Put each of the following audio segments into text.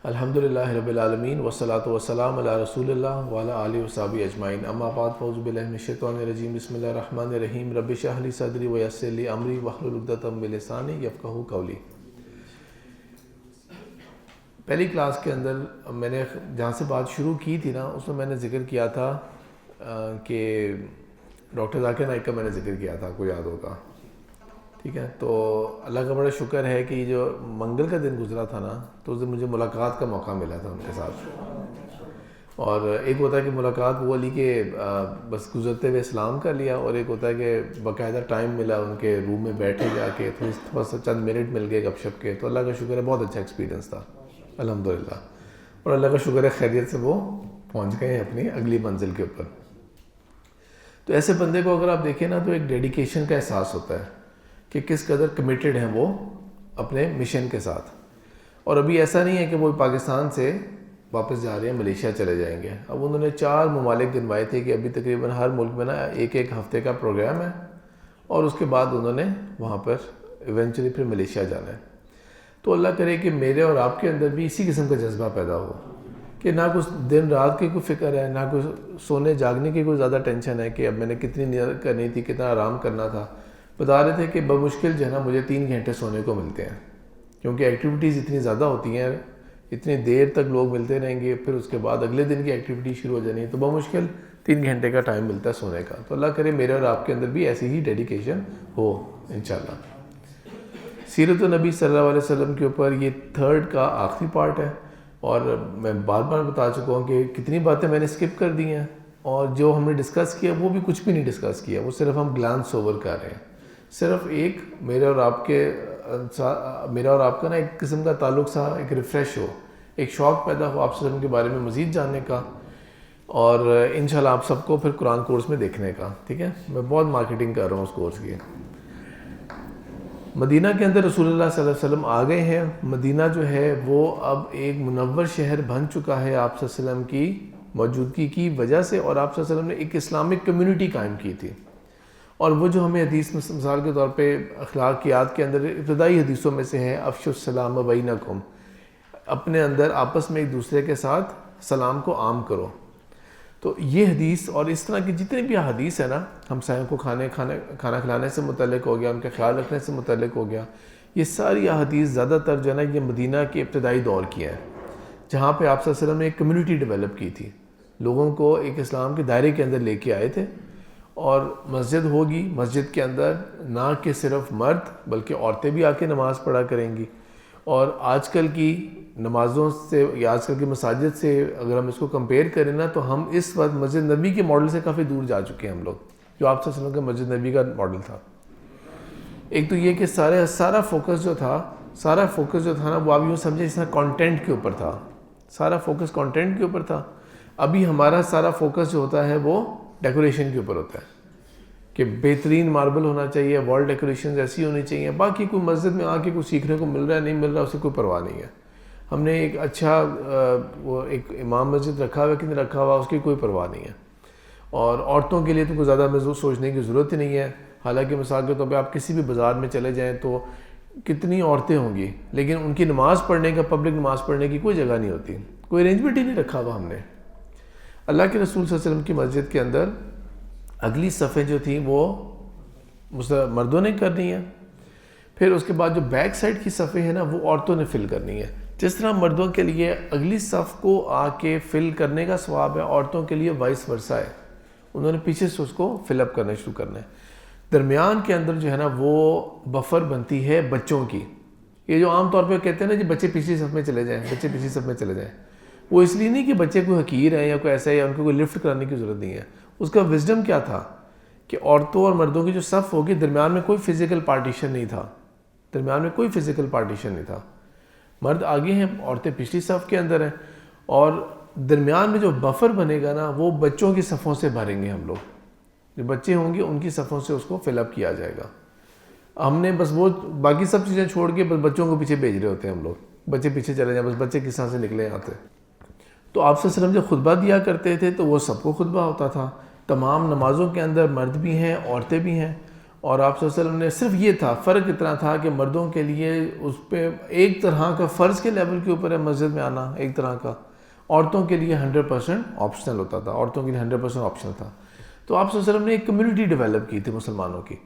الحمدللہ رب العالمین والصلاۃ والسلام علی رسول اللہ وعلی آلہ وصحبہ اجمعین، اما بعد فاعوذ باللہ من الشیطان الرجیم، بسم اللہ الرحمن الرحیم، رب اشرح لی صدری ویسر لی امری واحلل عقدۃ من لسانی یفقہوا قولی۔ پہلی کلاس کے اندر میں نے جہاں سے بات شروع کی تھی نا، اس میں میں نے ذکر کیا تھا کہ ڈاکٹر ذاکر نائک کا میں نے ذکر کیا تھا، آپ کو یاد ہوگا، ٹھیک ہے۔ تو اللہ کا بڑا شکر ہے کہ جو منگل کا دن گزرا تھا نا، تو اس دن مجھے ملاقات کا موقع ملا تھا ان کے ساتھ۔ اور ایک ہوتا ہے کہ ملاقات وہ لی کہ بس گزرتے ہوئے اسلام کر لیا، اور ایک ہوتا ہے کہ باقاعدہ ٹائم ملا ان کے روم میں بیٹھے جا کے، تھوڑا سا چند منٹ مل گئے گپ شپ کے، تو اللہ کا شکر ہے بہت اچھا ایکسپیرینس تھا الحمدللہ، اور اللہ کا شکر ہے خیریت سے وہ پہنچ گئے ہیں اپنی اگلی منزل کے اوپر۔ تو ایسے بندے کو اگر آپ دیکھیں نا، تو ایک ڈیڈیکیشن کا احساس ہوتا ہے کہ کس قدر کمیٹڈ ہیں وہ اپنے مشن کے ساتھ۔ اور ابھی ایسا نہیں ہے کہ وہ پاکستان سے واپس جا رہے ہیں، ملیشیا چلے جائیں گے۔ اب انہوں نے 4 ممالک گنوائے تھے کہ ابھی تقریباً ہر ملک میں نا ایک ہفتے کا پروگرام ہے، اور اس کے بعد انہوں نے وہاں پر ایونچولی پھر ملیشیا جانا ہے۔ تو اللہ کرے کہ میرے اور آپ کے اندر بھی اسی قسم کا جذبہ پیدا ہو کہ نہ کچھ دن رات کی کوئی فکر ہے، نہ کچھ سونے جاگنے کی کوئی زیادہ ٹینشن ہے کہ اب میں نے کتنی نیند کرنی تھی، کتنا آرام کرنا تھا۔ بتا رہے تھے کہ بمشکل جو ہے نا مجھے 3 گھنٹے سونے کو ملتے ہیں، کیونکہ ایکٹیویٹیز اتنی زیادہ ہوتی ہیں، اتنی دیر تک لوگ ملتے رہیں گے، پھر اس کے بعد اگلے دن کی ایکٹیویٹی شروع ہو جانی ہے، تو بمشکل 3 گھنٹے کا ٹائم ملتا ہے سونے کا۔ تو اللہ کرے میرے اور آپ کے اندر بھی ایسی ہی ڈیڈیکیشن ہو انشاءاللہ۔ سیرت النبی صلی اللہ علیہ وسلم کے اوپر یہ 3rd کا آخری پارٹ ہے، اور میں بار بار بتا چکا ہوں کہ کتنی باتیں میں نے اسکپ کر دی ہیں، اور جو ہم نے ڈسکس کیا وہ بھی کچھ بھی نہیں ڈسکس کیا، وہ صرف ہم گلانس اوور کر رہے ہیں۔ صرف ایک میرے اور آپ کا نا ایک قسم کا تعلق سا ایک ریفریش ہو، ایک شوق پیدا ہو آپ وسلم کے بارے میں مزید جاننے کا، اور انشاءاللہ آپ سب کو پھر قرآن کورس میں دیکھنے کا، ٹھیک ہے۔ میں بہت مارکیٹنگ کر رہا ہوں اس کورس کی۔ مدینہ کے اندر رسول اللہ صلی اللہ علیہ وسلم آ گئے ہیں۔ مدینہ جو ہے وہ اب ایک منور شہر بن چکا ہے آپ صلی اللہ علیہ وسلم کی موجودگی کی وجہ سے، اور آپ صلی اللہ علیہ وسلم نے ایک اسلامک کمیونٹی قائم کی تھی۔ اور وہ جو ہمیں حدیث مثال کے طور پہ اخلاقیات کے اندر ابتدائی حدیثوں میں سے ہے، افشوا السلام بینکم، اپنے اندر آپس میں ایک دوسرے کے ساتھ سلام کو عام کرو۔ تو یہ حدیث اور اس طرح کی جتنی بھی حدیث ہے نا، ہمسایوں کو کھانا کھلانے سے متعلق ہو گیا، ان کا خیال رکھنے سے متعلق ہو گیا، یہ ساری حدیث زیادہ تر جو ہے نا یہ مدینہ کے ابتدائی دور کی ہیں، جہاں پہ آپ صلی اللہ علیہ وسلم نے ایک کمیونٹی ڈیولپ کی تھی، لوگوں کو ایک اسلام کے دائرے کے اندر لے کے آئے تھے۔ اور مسجد ہوگی، مسجد کے اندر نہ کہ صرف مرد بلکہ عورتیں بھی آ کے نماز پڑھا کریں گی۔ اور آج کل کی نمازوں سے یا آج کل کی مساجد سے اگر ہم اس کو کمپیئر کریں نا، تو ہم اس وقت مسجد نبی کے ماڈل سے کافی دور جا چکے ہیں ہم لوگ، جو آپ صلی اللہ علیہ وسلم کا مسجد نبی کا ماڈل تھا۔ ایک تو یہ کہ سارا فوکس جو تھا نا، وہ آپ یوں سمجھیں اس طرح کانٹینٹ کے اوپر تھا، سارا فوکس کانٹینٹ کے اوپر تھا۔ ابھی ہمارا سارا فوکس جو ہوتا ہے وہ ڈیکوریشن کے اوپر ہوتا ہے کہ بہترین ماربل ہونا چاہیے، وال ڈیکوریشنز ایسی ہونی چاہیے، باقی کوئی مسجد میں آ کے کچھ سیکھنے کو مل رہا ہے نہیں مل رہا، اسے کوئی پرواہ نہیں ہے۔ ہم نے ایک اچھا وہ ایک امام مسجد رکھا ہوا کہ نہیں رکھا ہوا، اس کی کوئی پرواہ نہیں ہے۔ اور عورتوں کے لیے تو کوئی زیادہ محظوظ سوچنے کی ضرورت ہی نہیں ہے، حالانکہ مثال کے طور پہ آپ کسی بھی بازار میں چلے جائیں تو کتنی عورتیں ہوں گی، لیکن ان کی نماز پڑھنے کا، پبلک نماز پڑھنے کی کوئی جگہ نہیں ہوتی، کوئی ارینجمنٹ ہی نہیں رکھا ہوا ہم نے۔ اللہ کے رسول صلی اللہ علیہ وسلم کی مسجد کے اندر اگلی صفیں جو تھیں وہ مردوں نے کرنی ہے، پھر اس کے بعد جو بیک سائڈ کی صفیں ہیں نا وہ عورتوں نے فل کرنی ہے۔ جس طرح مردوں کے لیے اگلی صف کو آ کے فل کرنے کا ثواب ہے، عورتوں کے لیے وائس ورثہ ہے، انہوں نے پیچھے سے اس کو فل اپ کرنا شروع کرنا ہے۔ درمیان کے اندر جو ہے نا وہ بفر بنتی ہے بچوں کی۔ یہ جو عام طور پہ کہتے ہیں نا جی بچے پچھلی صف میں چلے جائیں، بچے پچھلی صف میں چلے جائیں، وہ اس لیے نہیں کہ بچے کوئی حقیر ہیں یا کوئی ایسا ہے یا ان کو کوئی لفٹ کرانے کی ضرورت نہیں ہے۔ اس کا وزڈم کیا تھا کہ عورتوں اور مردوں کی جو صف ہوگی درمیان میں کوئی فزیکل پارٹیشن نہیں تھا، درمیان میں کوئی فزیکل پارٹیشن نہیں تھا، مرد آگے ہیں، عورتیں پچھلی صف کے اندر ہیں، اور درمیان میں جو بفر بنے گا نا وہ بچوں کی صفوں سے بھریں گے ہم لوگ، جو بچے ہوں گے ان کی صفوں سے اس کو فل اپ کیا جائے گا۔ ہم نے بس وہ باقی سب چیزیں چھوڑ کے بس بچوں کو پیچھے بھیج رہے ہوتے ہیں ہم لوگ، بچے پیچھے چلے جائیں، بس بچے کس طرح سے نکلے آتے۔ تو آپ صلی اللہ علیہ وسلم جب خطبہ دیا کرتے تھے تو وہ سب کو خطبہ ہوتا تھا، تمام نمازوں کے اندر مرد بھی ہیں، عورتیں بھی ہیں، اور آپ صلی اللہ علیہ وسلم نے صرف یہ تھا، فرق اتنا تھا کہ مردوں کے لیے اس پہ ایک طرح کا فرض کے لیول کے اوپر ہے مسجد میں آنا ایک طرح کا، عورتوں کے لیے 100% آپشنل ہوتا تھا، عورتوں کے لیے 100% آپشنل تھا. تو آپ صلی اللہ علیہ وسلم نے ایک کمیونٹی ڈیولپ کی تھی مسلمانوں کی،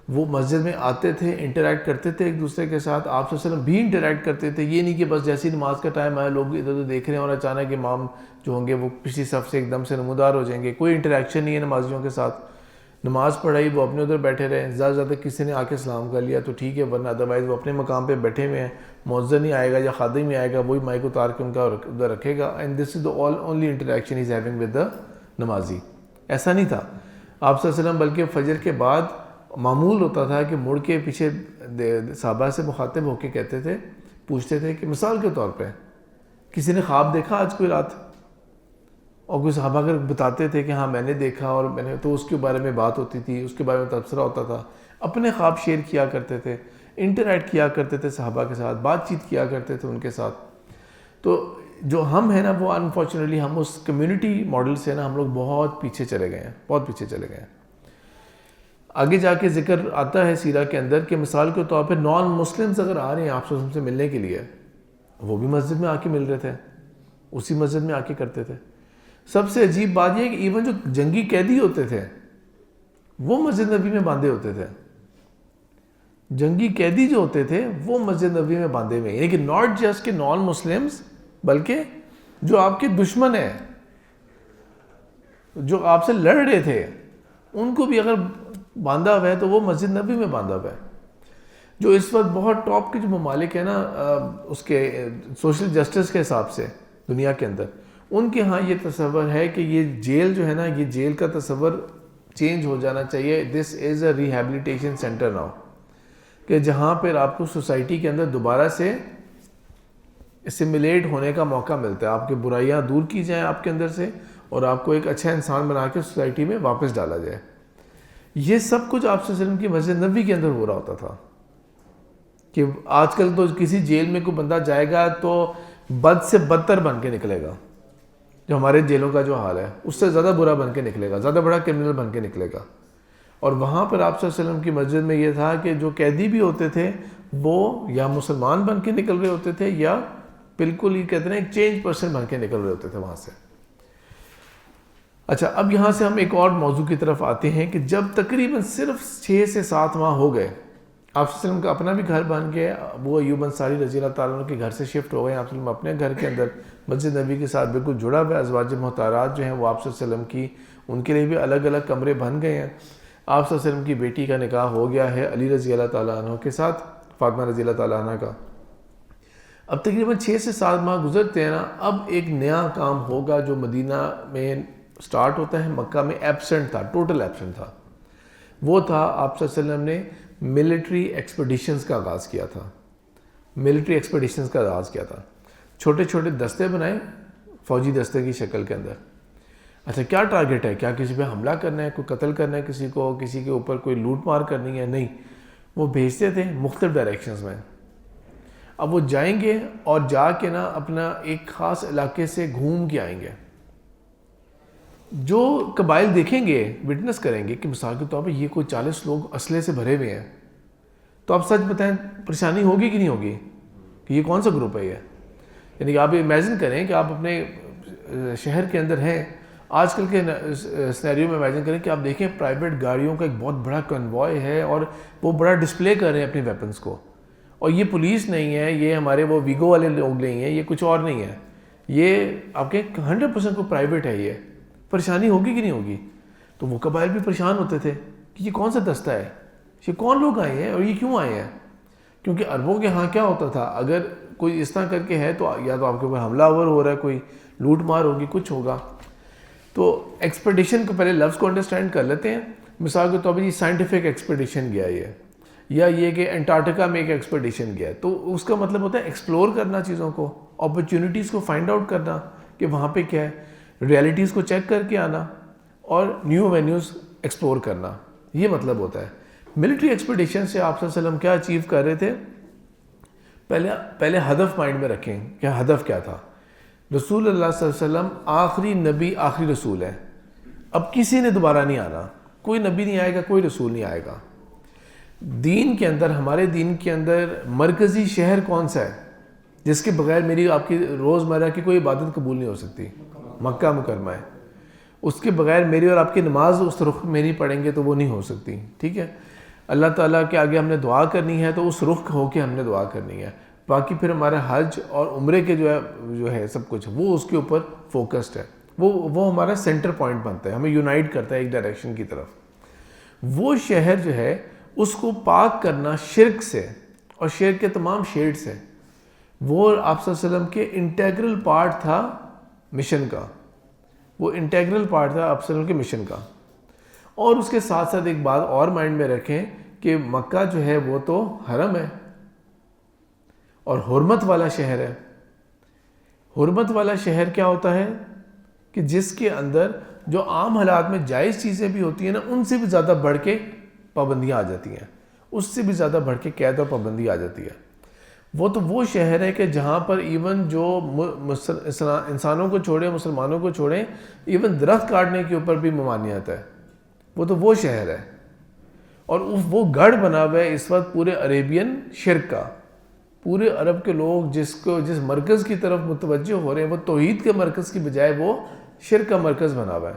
وہ مسجد میں آتے تھے، انٹریکٹ کرتے تھے ایک دوسرے کے ساتھ، آپ صلی اللہ علیہ وسلم بھی انٹریکٹ کرتے تھے. یہ نہیں کہ بس جیسی نماز کا ٹائم آیا لوگ ادھر ادھر دیکھ رہے ہیں اور اچانک امام جو ہوں گے وہ پچھلی صف سے ایک دم سے نمودار ہو جائیں گے، کوئی انٹریکشن نہیں ہے نمازیوں کے ساتھ. نماز پڑھائی وہ اپنے ادھر بیٹھے رہے، زیادہ زیادہ کسی نے آ کے سلام کر لیا تو ٹھیک ہے، ورنہ ادروائز وہ اپنے مقام پہ بیٹھے ہوئے ہیں، مؤذن ہی آئے گا یا خادم ہی آئے گا، وہی مائک اتار کے ان کا ادھر رکھے گا. And this is the only interaction is having with the نمازی. ایسا نہیں تھا آپ صلی اللہ علیہ وسلم، بلکہ فجر کے بعد معمول ہوتا تھا کہ مڑ کے پیچھے صحابہ سے مخاطب ہو کے کہتے تھے، پوچھتے تھے کہ مثال کے طور پہ کسی نے خواب دیکھا آج کوئی رات، اور کوئی صحابہ اگر بتاتے تھے کہ ہاں میں نے دیکھا اور میں نے، تو اس کے بارے میں بات ہوتی تھی، اس کے بارے میں تبصرہ ہوتا تھا. اپنے خواب شیئر کیا کرتے تھے، انٹریکٹ کیا کرتے تھے صحابہ کے ساتھ، بات چیت کیا کرتے تھے ان کے ساتھ. تو جو ہم ہیں نا وہ انفارچونیٹلی ہم اس کمیونٹی ماڈل سے نا ہم لوگ بہت پیچھے چلے گئے ہیں، بہت پیچھے چلے گئے ہیں. آگے جا کے ذکر آتا ہے سیرہ کے اندر کہ مثال کے طور پہ نان مسلمز اگر آ رہے ہیں آپ سے ملنے کے لیے، وہ بھی مسجد میں آ کے مل رہے تھے، اسی مسجد میں آ کے کرتے تھے. سب سے عجیب بات یہ ہے کہ ایون جو جنگی قیدی ہوتے تھے وہ مسجد نبی میں باندھے ہوتے تھے. جنگی قیدی جو ہوتے تھے وہ مسجد نبی میں باندھے ہوئے، یعنی کہ ناٹ جسٹ کہ نان مسلمز، بلکہ جو آپ کے دشمن ہیں، جو آپ سے لڑ رہے تھے، ان کو بھی اگر باندھا ہوا ہے تو وہ مسجد نبی میں باندھا ہوا ہے. جو اس وقت بہت ٹاپ کے جو ممالک ہیں نا اس کے سوشل جسٹس کے حساب سے دنیا کے اندر، ان کے ہاں یہ تصور ہے کہ یہ جیل جو ہے نا، یہ جیل کا تصور چینج ہو جانا چاہیے. دس از اے ریہیبلیٹیشن سینٹر ناؤ، کہ جہاں پر آپ کو سوسائٹی کے اندر دوبارہ سے اسیمولیٹ ہونے کا موقع ملتا ہے، آپ کی برائیاں دور کی جائیں آپ کے اندر سے، اور آپ کو ایک اچھا انسان بنا کے سوسائٹی میں واپس ڈالا جائے. یہ سب کچھ آپ صلی اللہ علیہ وسلم کی مسجد نبی کے اندر ہو رہا ہوتا تھا. کہ آج کل تو کسی جیل میں کوئی بندہ جائے گا تو بد سے بدتر بن کے نکلے گا، جو ہمارے جیلوں کا جو حال ہے اس سے زیادہ برا بن کے نکلے گا، زیادہ بڑا کرمنل بن کے نکلے گا. اور وہاں پر آپ صلی اللہ علیہ وسلم کی مسجد میں یہ تھا کہ جو قیدی بھی ہوتے تھے وہ یا مسلمان بن کے نکل رہے ہوتے تھے یا بالکل ہی کہتے ہیں ایک چینج پرسن بن کے نکل رہے ہوتے تھے وہاں سے. اچھا، اب یہاں سے ہم ایک اور موضوع کی طرف آتے ہیں کہ جب تقریباً صرف 6 سے 7 ماہ ہو گئے، آپ صلی اللہ علیہ وسلم کا اپنا بھی گھر بن گیا، ابو ایوب انصاری رضی اللہ تعالیٰ عنہ کے گھر سے شفٹ ہو گئے، آپ صلی اللہ علیہ وسلم اپنے گھر کے اندر مسجد نبی کے ساتھ بالکل جڑا ہوا ہے. ازواج مطہرات جو ہیں وہ آپ صلی اللہ علیہ وسلم کی، ان کے لیے بھی الگ الگ کمرے بن گئے ہیں. آپ صلی اللہ علیہ وسلم کی بیٹی کا نکاح ہو گیا ہے علی رضی اللہ تعالیٰ عنہ کے ساتھ، فاطمہ رضی اللہ تعالیٰ عنہ کا. اب تقریباً 6 سے 7 ماہ گزرتے ہیں نا، اب ایک نیا کام ہوگا جو مدینہ میں سٹارٹ ہوتا ہے، مکہ میں ایبسنٹ تھا، ٹوٹل ایبسنٹ تھا. وہ تھا آپ صلی اللہ علیہ وسلم نے ملٹری ایکسپیڈیشنز کا آغاز کیا تھا. ملٹری ایکسپیڈیشنز کا آغاز کیا تھا، چھوٹے چھوٹے دستے بنائے فوجی دستے کی شکل کے اندر. اچھا، کیا ٹارگیٹ ہے؟ کیا کسی پہ حملہ کرنا ہے، کوئی قتل کرنا ہے کسی کو، کسی کے اوپر کوئی لوٹ مار کرنی ہے؟ نہیں، وہ بھیجتے تھے مختلف ڈائریکشنز میں. اب وہ جائیں گے اور جا کے نا اپنا ایک خاص علاقے سے گھوم کے آئیں گے. جو قبائل دیکھیں گے، وٹنس کریں گے کہ مثال کے طور پہ یہ کوئی 40 لوگ اسلحے سے بھرے ہوئے ہیں، تو آپ سچ بتائیں پریشانی ہوگی کہ نہیں ہوگی کہ یہ کون سا گروپ ہے یہ؟ یعنی کہ آپ امیجن کریں کہ آپ اپنے شہر کے اندر ہیں، آج کل کے سینیریو میں امیجن کریں کہ آپ دیکھیں پرائیویٹ گاڑیوں کا ایک بہت بڑا کنوائے ہے اور وہ بڑا ڈسپلے کر رہے ہیں اپنی ویپنز کو، اور یہ پولیس نہیں ہے، یہ ہمارے وہ ویگو والے لوگ نہیں ہیں، یہ کچھ اور نہیں ہے، یہ آپ کے 100% کو پرائیویٹ ہے. یہ پریشانی ہوگی کہ نہیں ہوگی؟ تو وہ قبائل بھی پریشان ہوتے تھے کہ یہ کون سا دستہ ہے، یہ کون لوگ آئے ہیں اور یہ کیوں آئے ہیں؟ کیونکہ عربوں کے ہاں کیا ہوتا تھا، اگر کوئی اس طرح کر کے ہے تو یا تو آپ کے اوپر حملہ آور ہو رہا ہے، کوئی لوٹ مار ہوگی، کچھ ہوگا. تو ایکسپیڈیشن کو پہلے لفظ کو انڈرسٹینڈ کر لیتے ہیں. مثال کے طور پر یہ سائنٹیفک ایکسپیڈیشن گیا ہے، یا یہ کہ انٹارکٹیکا میں ایک ایکسپیڈیشن گیا ہے، تو اس کا مطلب ہوتا ہے ایکسپلور کرنا چیزوں کو، اپرچونیٹیز کو فائنڈ آؤٹ کرنا کہ وہاں پہ کیا ہے، ریئلٹیز کو چیک کر کے آنا اور نیو وینیوز ایکسپلور کرنا، یہ مطلب ہوتا ہے. ملٹری ایکسپیڈیشن سے آپ صلی اللہ علیہ وسلم کیا اچیو کر رہے تھے؟ پہلے ہدف مائنڈ میں رکھیں کہ ہدف کیا تھا. رسول اللہ صلی اللہ علیہ وسلم آخری نبی، آخری رسول ہے. اب کسی نے دوبارہ نہیں آنا، کوئی نبی نہیں آئے گا، کوئی رسول نہیں آئے گا. دین کے اندر، ہمارے دین کے اندر مرکزی شہر کون سا ہے جس کے بغیر میری آپ کی روزمرہ کی کوئی عبادت قبول نہیں ہو سکتی؟ مکہ مکرمہ ہے. اس کے بغیر میری اور آپ کی نماز اس رخ میں نہیں پڑھیں گے تو وہ نہیں ہو سکتی. ٹھیک ہے، اللہ تعالیٰ کے آگے ہم نے دعا کرنی ہے تو اس رخ ہو کے ہم نے دعا کرنی ہے. باقی پھر ہمارا حج اور عمرے کے جو ہے سب کچھ وہ اس کے اوپر فوکسڈ ہے. وہ ہمارا سینٹر پوائنٹ بنتا ہے، ہمیں یونائٹ کرتا ہے ایک ڈائریکشن کی طرف. وہ شہر جو ہے اس کو پاک کرنا شرک سے اور شرک کے تمام شیڈ سے، وہ آپ صلی اللہ علیہ وسلم کے انٹیگرل پارٹ تھا مشن کا. وہ انٹیگرل پارٹ تھا آپ صلی اللہ علیہ وسلم کے مشن کا. اور اس کے ساتھ ساتھ ایک بات اور مائنڈ میں رکھیں کہ مکہ جو ہے وہ تو حرم ہے اور حرمت والا شہر ہے. حرمت والا شہر کیا ہوتا ہے کہ جس کے اندر جو عام حالات میں جائز چیزیں بھی ہوتی ہیں نا، ان سے بھی زیادہ بڑھ کے پابندیاں آ جاتی ہیں، اس سے بھی زیادہ بڑھ کے قید اور پابندی آ جاتی ہے. وہ شہر ہے کہ جہاں پر ایون جو انسانوں کو چھوڑیں، مسلمانوں کو چھوڑیں، ایون درخت کاٹنے کے اوپر بھی ممانعت ہے. وہ شہر ہے. اور وہ گڑھ بنا ہوا ہے اس وقت پورے عربین شرک کا. پورے عرب کے لوگ جس مرکز کی طرف متوجہ ہو رہے ہیں وہ توحید کے مرکز کی بجائے وہ شرک کا مرکز بنا ہوا ہے.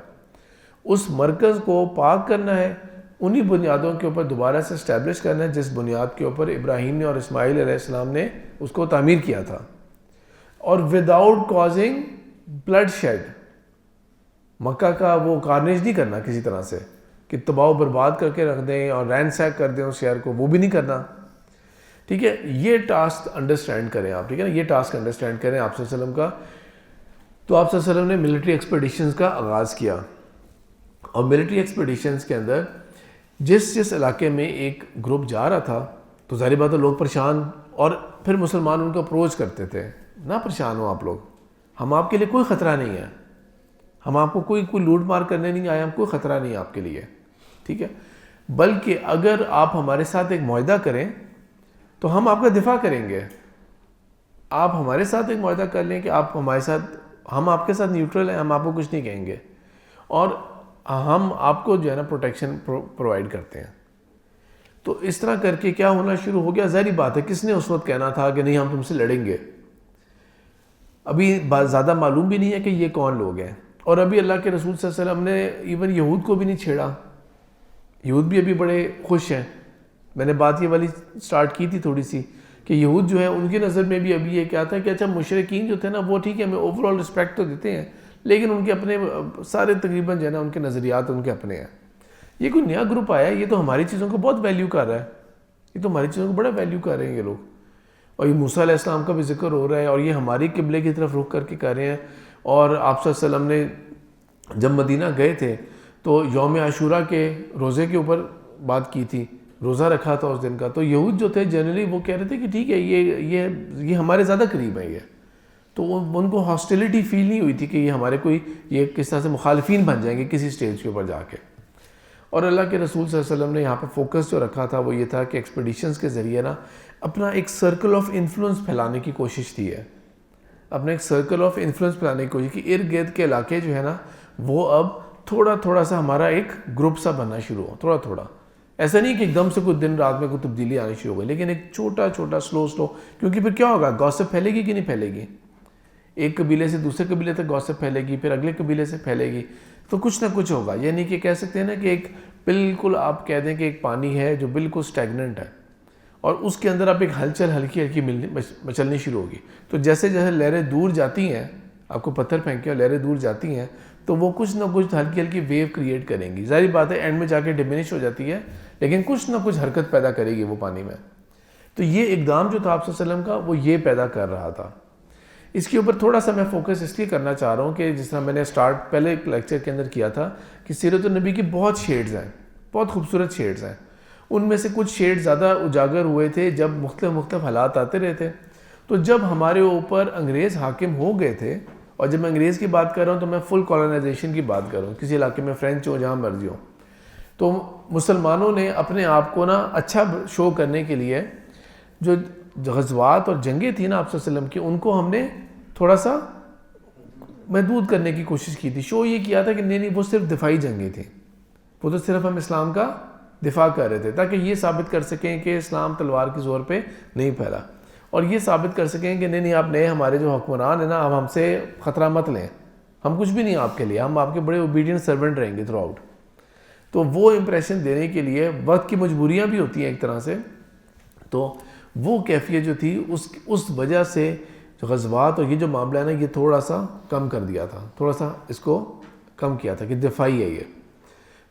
اس مرکز کو پاک کرنا ہے، انہی بنیادوں کے اوپر دوبارہ سے اسٹیبلش کرنا ہے جس بنیاد کے اوپر ابراہیم نے اور اسماعیل علیہ السلام نے اس کو تعمیر کیا تھا. اور وداؤٹ کازنگ بلڈ شیڈ، مکہ کا وہ کارنیج نہیں کرنا کسی طرح سے کہ تباہ و برباد کر کے رکھ دیں اور رینسیک کر دیں اس شہر کو، وہ بھی نہیں کرنا. ٹھیک ہے، یہ ٹاسک انڈرسٹینڈ کریں آپ. ٹھیک ہے نا، یہ ٹاسک انڈرسٹینڈ کریں آپ صلی اللہ علیہ وسلم کا. تو آپ صلی اللہ علیہ وسلم نے ملٹری ایکسپیڈیشنز کا آغاز کیا. اور ملٹری ایکسپیڈیشنز کے اندر جس علاقے میں ایک گروپ جا رہا تھا تو ظاہر بات ہے لوگ پریشان، اور پھر مسلمان ان کو اپروچ کرتے تھے، نہ پریشان ہو آپ لوگ، ہم آپ کے لیے کوئی خطرہ نہیں ہے، ہم آپ کو کوئی لوٹ مار کرنے نہیں آئے، ہم کوئی خطرہ نہیں ہے آپ کے لیے. ٹھیک ہے، بلکہ اگر آپ ہمارے ساتھ ایک معاہدہ کریں تو ہم آپ کا دفاع کریں گے. آپ ہمارے ساتھ ایک معاہدہ کر لیں کہ آپ ہمارے ساتھ، ہم آپ کے ساتھ نیوٹرل ہیں، ہم آپ کو کچھ نہیں کہیں گے، اور ہم آپ کو جو ہے نا پروٹیکشن پرووائڈ کرتے ہیں. تو اس طرح کر کے کیا ہونا شروع ہو گیا؟ ظاہری بات ہے کس نے اس وقت کہنا تھا کہ نہیں ہم تم سے لڑیں گے؟ ابھی زیادہ معلوم بھی نہیں ہے کہ یہ کون لوگ ہیں. اور ابھی اللہ کے رسول صلی اللہ علیہ وسلم نے ایون یہود کو بھی نہیں چھیڑا. یہود بھی ابھی بڑے خوش ہیں. میں نے بات یہ والی سٹارٹ کی تھی تھوڑی سی کہ یہود جو ہے ان کی نظر میں بھی ابھی یہ کیا تھا کہ اچھا مشرکین جو تھے نا وہ ٹھیک ہے ہمیں اوور آل رسپیکٹ تو دیتے ہیں، لیکن ان کے اپنے سارے تقریباً جو ہے نا ان کے نظریات ان کے اپنے ہیں. یہ کوئی نیا گروپ آیا ہے، یہ تو ہماری چیزوں کو بہت ویلیو کر رہا ہے، یہ تو ہماری چیزوں کو بڑا ویلیو کر رہے ہیں یہ لوگ. اور یہ موسیٰ علیہ السلام کا بھی ذکر ہو رہا ہے اور یہ ہماری قبلے کی طرف رخ کر کے کر رہے ہیں. اور آپ صلی اللہ علیہ وسلم نے جب مدینہ گئے تھے تو یوم عاشوراء کے روزے کے اوپر بات کی تھی، روزہ رکھا تھا اس دن کا. تو یہود جو تھے جنرلی وہ کہہ رہے تھے کہ ٹھیک ہے یہ ہمارے زیادہ قریب ہیں. یہ تو ان کو ہاسٹیلٹی فیل نہیں ہوئی تھی کہ یہ ہمارے کوئی یہ کس طرح سے مخالفین بن جائیں گے کسی سٹیج کے اوپر جا کے. اور اللہ کے رسول صلی اللہ علیہ وسلم نے یہاں پہ فوکس جو رکھا تھا وہ یہ تھا کہ ایکسپیڈیشنز کے ذریعے نا اپنا ایک سرکل آف انفلوئنس پھیلانے کی کوشش تھی ہے. اپنا ایک سرکل آف انفلوئنس پھیلانے کی کوشش کی. ارد گرد کے علاقے جو ہے نا وہ اب تھوڑا سا ہمارا ایک گروپ سا بننا شروع ہو. تھوڑا ایسا نہیں کہ ایک دم سے کچھ دن رات میں کوئی تبدیلی آنی شروع ہو گئی، لیکن ایک چھوٹا سلو. کیونکہ پھر کیا ہوگا، گوسپ پھیلے گی کہ نہیں پھیلے گی؟ ایک قبیلے سے دوسرے قبیلے تک گوسپ پھیلے گی، پھر اگلے قبیلے سے پھیلے گی، تو کچھ نہ کچھ ہوگا. یعنی کہ کہہ سکتے ہیں نا کہ ایک بالکل آپ کہہ دیں کہ ایک پانی ہے جو بالکل سٹیگننٹ ہے اور اس کے اندر آپ ایک ہلچل ہلکی مچلنی شروع ہوگی. تو جیسے لہریں دور جاتی ہیں، آپ کو پتھر پھینکے اور لہریں دور جاتی ہیں تو وہ کچھ نہ کچھ ہلکی ویو کریٹ کریں گی. ظاہری بات ہے اینڈ میں جا کے ڈیمینش ہو جاتی ہے، لیکن کچھ نہ کچھ حرکت پیدا کرے گی وہ پانی میں. تو یہ اقدام جو تھا آپ صلی اللہ علیہ وسلم کا وہ یہ پیدا کر رہا تھا. اس کے اوپر تھوڑا سا میں فوکس اس لیے کرنا چاہ رہا ہوں کہ جس طرح میں نے سٹارٹ پہلے ایک لیکچر کے اندر کیا تھا کہ سیرت النبی کی بہت شیڈز ہیں، بہت خوبصورت شیڈز ہیں. ان میں سے کچھ شیڈ زیادہ اجاگر ہوئے تھے جب مختلف حالات آتے رہے تھے. تو جب ہمارے اوپر انگریز حاکم ہو گئے تھے، اور جب میں انگریز کی بات کر رہا ہوں تو میں فل کالونائزیشن کی بات کر رہا ہوں، کسی علاقے میں فرینچ ہو جہاں مرضی ہو، تو مسلمانوں نے اپنے آپ کو نا اچھا شو کرنے کے لیے جو غزوات اور جنگیں تھیں نا آپ صلی اللہ علیہ وسلم کی، ان کو ہم نے تھوڑا سا محدود کرنے کی کوشش کی تھی. شو یہ کیا تھا کہ نہیں وہ صرف دفاعی جنگیں تھیں، وہ تو صرف ہم اسلام کا دفاع کر رہے تھے تاکہ یہ ثابت کر سکیں کہ اسلام تلوار کے زور پہ نہیں پھیلا، اور یہ ثابت کر سکیں کہ نہیں آپ نئے ہمارے جو حکمران ہیں نا، اب ہم سے خطرہ مت لیں، ہم کچھ بھی نہیں آپ کے لیے، ہم آپ کے بڑے اوبیڈینٹ سرونٹ رہیں گے تھرو آؤٹ۔ تو وہ امپریشن دینے کے لیے وقت کی مجبوریاں بھی ہوتی ہیں ایک طرح سے، تو وہ کیفیت جو تھی اس وجہ سے جو غزوات اور یہ جو معاملہ ہے نا، یہ تھوڑا سا کم کر دیا تھا، تھوڑا سا اس کو کم کیا تھا کہ دفاعی ہے یہ۔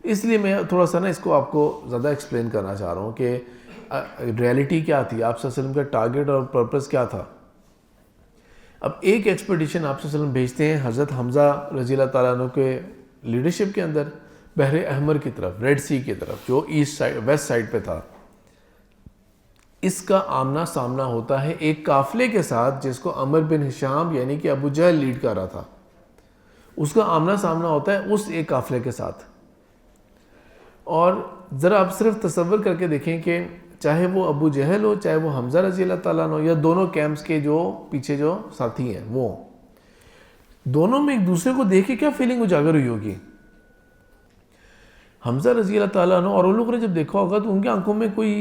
اس لیے میں تھوڑا سا نا اس کو آپ کو زیادہ ایکسپلین کرنا چاہ رہا ہوں کہ ریئلٹی کیا تھی، آپ صلی اللہ علیہ وسلم کا ٹارگٹ اور پرپس کیا تھا۔ اب ایک ایکسپیڈیشن آپ صلی اللہ علیہ وسلم بھیجتے ہیں حضرت حمزہ رضی اللہ تعالیٰ عنہ کے لیڈرشپ کے اندر بحر احمر کی طرف، ریڈ سی کی طرف، جو ایسٹ سائڈ ویسٹ سائڈ پہ تھا۔ اس کا آمنا سامنا ہوتا ہے ایک قافلے کے ساتھ جس کو عمر بن ہشام یعنی کہ ابو جہل لیڈ کر رہا تھا، اس کا آمنا سامنا ہوتا ہے اس ایک قافلے کے ساتھ۔ اور ذرا آپ صرف تصور کر کے دیکھیں کہ چاہے وہ ابو جہل ہو، چاہے وہ حمزہ رضی اللہ تعالیٰ عنہ، یا دونوں کیمپس کے جو پیچھے جو ساتھی ہیں، وہ دونوں میں ایک دوسرے کو دیکھ کے کیا فیلنگ اجاگر ہوئی ہوگی۔ حمزہ رضی اللہ تعالیٰ عنہ اور ان لوگوں نے جب دیکھا ہوگا تو ان کی آنکھوں میں کوئی،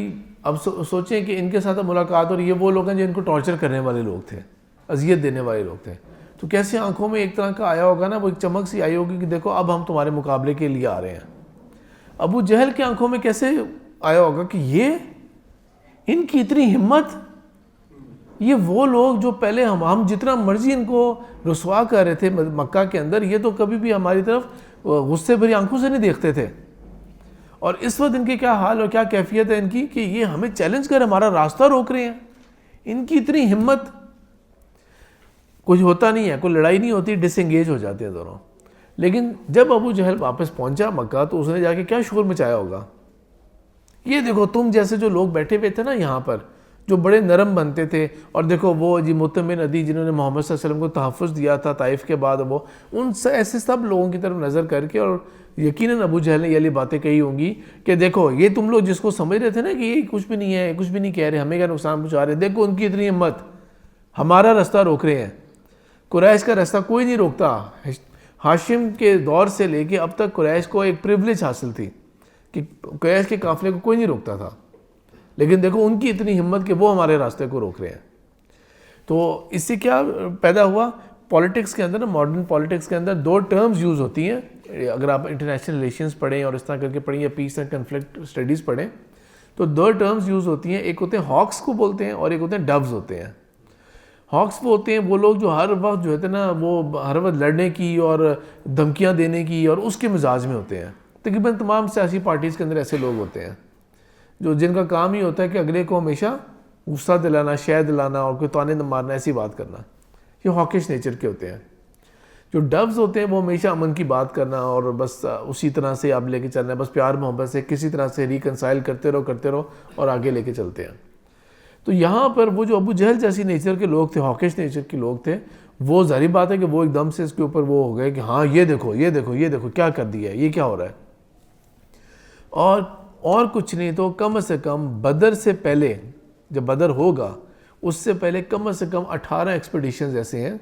اب سوچیں کہ ان کے ساتھ ملاقات، اور یہ وہ لوگ ہیں جو ان کو ٹارچر کرنے والے لوگ تھے، اذیت دینے والے لوگ تھے، تو کیسے آنکھوں میں ایک طرح کا آیا ہوگا نا، وہ ایک چمک سی آئی ہوگی کہ دیکھو اب ہم تمہارے مقابلے کے لیے آ رہے ہیں۔ ابو جہل کے آنکھوں میں کیسے آیا ہوگا کہ یہ ان کی اتنی ہمت، یہ وہ لوگ جو پہلے ہم جتنا مرضی ان کو رسوا کر رہے تھے مکہ کے اندر، یہ تو کبھی بھی ہماری طرف غصے بھری آنکھوں سے نہیں دیکھتے تھے، اور اس وقت ان کی کیا حال اور کیا کیفیت ہے ان کی کہ یہ ہمیں چیلنج کر ہمارا راستہ روک رہے ہیں۔ ان کی اتنی ہمت، کچھ ہوتا نہیں ہے، کوئی لڑائی نہیں ہوتی، ڈس انگیج ہو جاتے ہیں دونوں۔ لیکن جب ابو جہل واپس پہنچا مکہ تو اس نے جا کے کیا شور مچایا ہوگا، یہ دیکھو تم جیسے جو لوگ بیٹھے ہوئے تھے نا یہاں پر، جو بڑے نرم بنتے تھے، اور دیکھو وہ جی مطمئن عدی جنہوں نے محمد صلی اللہ علیہ وسلم کو تحفظ دیا تھا طائف کے بعد، وہ ان سے ایسے سب لوگوں کی طرف نظر کر کے، اور یقیناً ابو جہل نے یہ والی باتیں کہی ہوں گی کہ دیکھو یہ تم لوگ جس کو سمجھ رہے تھے نا کہ یہ کچھ بھی نہیں ہے، کچھ بھی نہیں کہہ رہے، ہمیں کیا نقصان پہنچا رہے، دیکھو ان کی اتنی ہمت، ہمارا راستہ روک رہے ہیں۔ قریش کا راستہ کوئی نہیں روکتا، ہاشم کے دور سے لے کے اب تک قریش کو ایک پریولیج حاصل تھی کہ قریش کے قافلے کو کوئی نہیں روکتا تھا، لیکن دیکھو ان کی اتنی ہمت کہ وہ ہمارے راستے کو روک رہے ہیں۔ تو اس سے کیا پیدا ہوا، پولیٹکس کے اندر، ماڈرن پولیٹکس کے اندر دو ٹرمز یوز ہوتی ہیں، اگر آپ انٹرنیشنل ریلیشنز پڑھیں اور اس طرح کر کے پڑھیں، یا پیس اینڈ کنفلکٹ اسٹڈیز پڑھیں، تو دو ٹرمز یوز ہوتی ہیں، ایک ہوتے ہیں ہاکس کو بولتے ہیں، اور ایک ہوتے ہیں ڈوز ہوتے ہیں۔ ہاکس وہ ہوتے ہیں وہ لوگ جو ہر وقت جو ہوتے ہیں نا، وہ ہر وقت لڑنے کی اور دھمکیاں دینے کی اور اس کے مزاج میں ہوتے ہیں۔ تقریباً تمام سیاسی پارٹیز کے اندر ایسے لوگ ہوتے ہیں جو جن کا کام ہی ہوتا ہے کہ اگلے کو ہمیشہ غصہ دلانا، شے دلانا، اور کوئی تانے مارنا، ایسی بات کرنا، یہ ہاکش نیچر کے ہوتے ہیں۔ جو ڈوز ہوتے ہیں وہ ہمیشہ امن کی بات کرنا، اور بس اسی طرح سے آپ لے کے چلنا ہے، بس پیار محبت سے کسی طرح سے ریکنسائل کرتے رہو اور آگے لے کے چلتے ہیں۔ تو یہاں پر وہ جو ابو جہل جیسی نیچر کے لوگ تھے، ہاکش نیچر کے لوگ تھے، وہ ظاہری بات ہے کہ وہ ایک دم سے اس کے اوپر وہ ہو گئے کہ ہاں یہ دیکھو یہ دیکھو یہ دیکھو کیا کر دیا ہے، یہ کیا ہو رہا ہے۔ اور کچھ نہیں تو کم از کم بدر سے پہلے، جب بدر ہوگا اس سے پہلے کم از کم 18 ایکسپیڈیشنز ایسے ہیں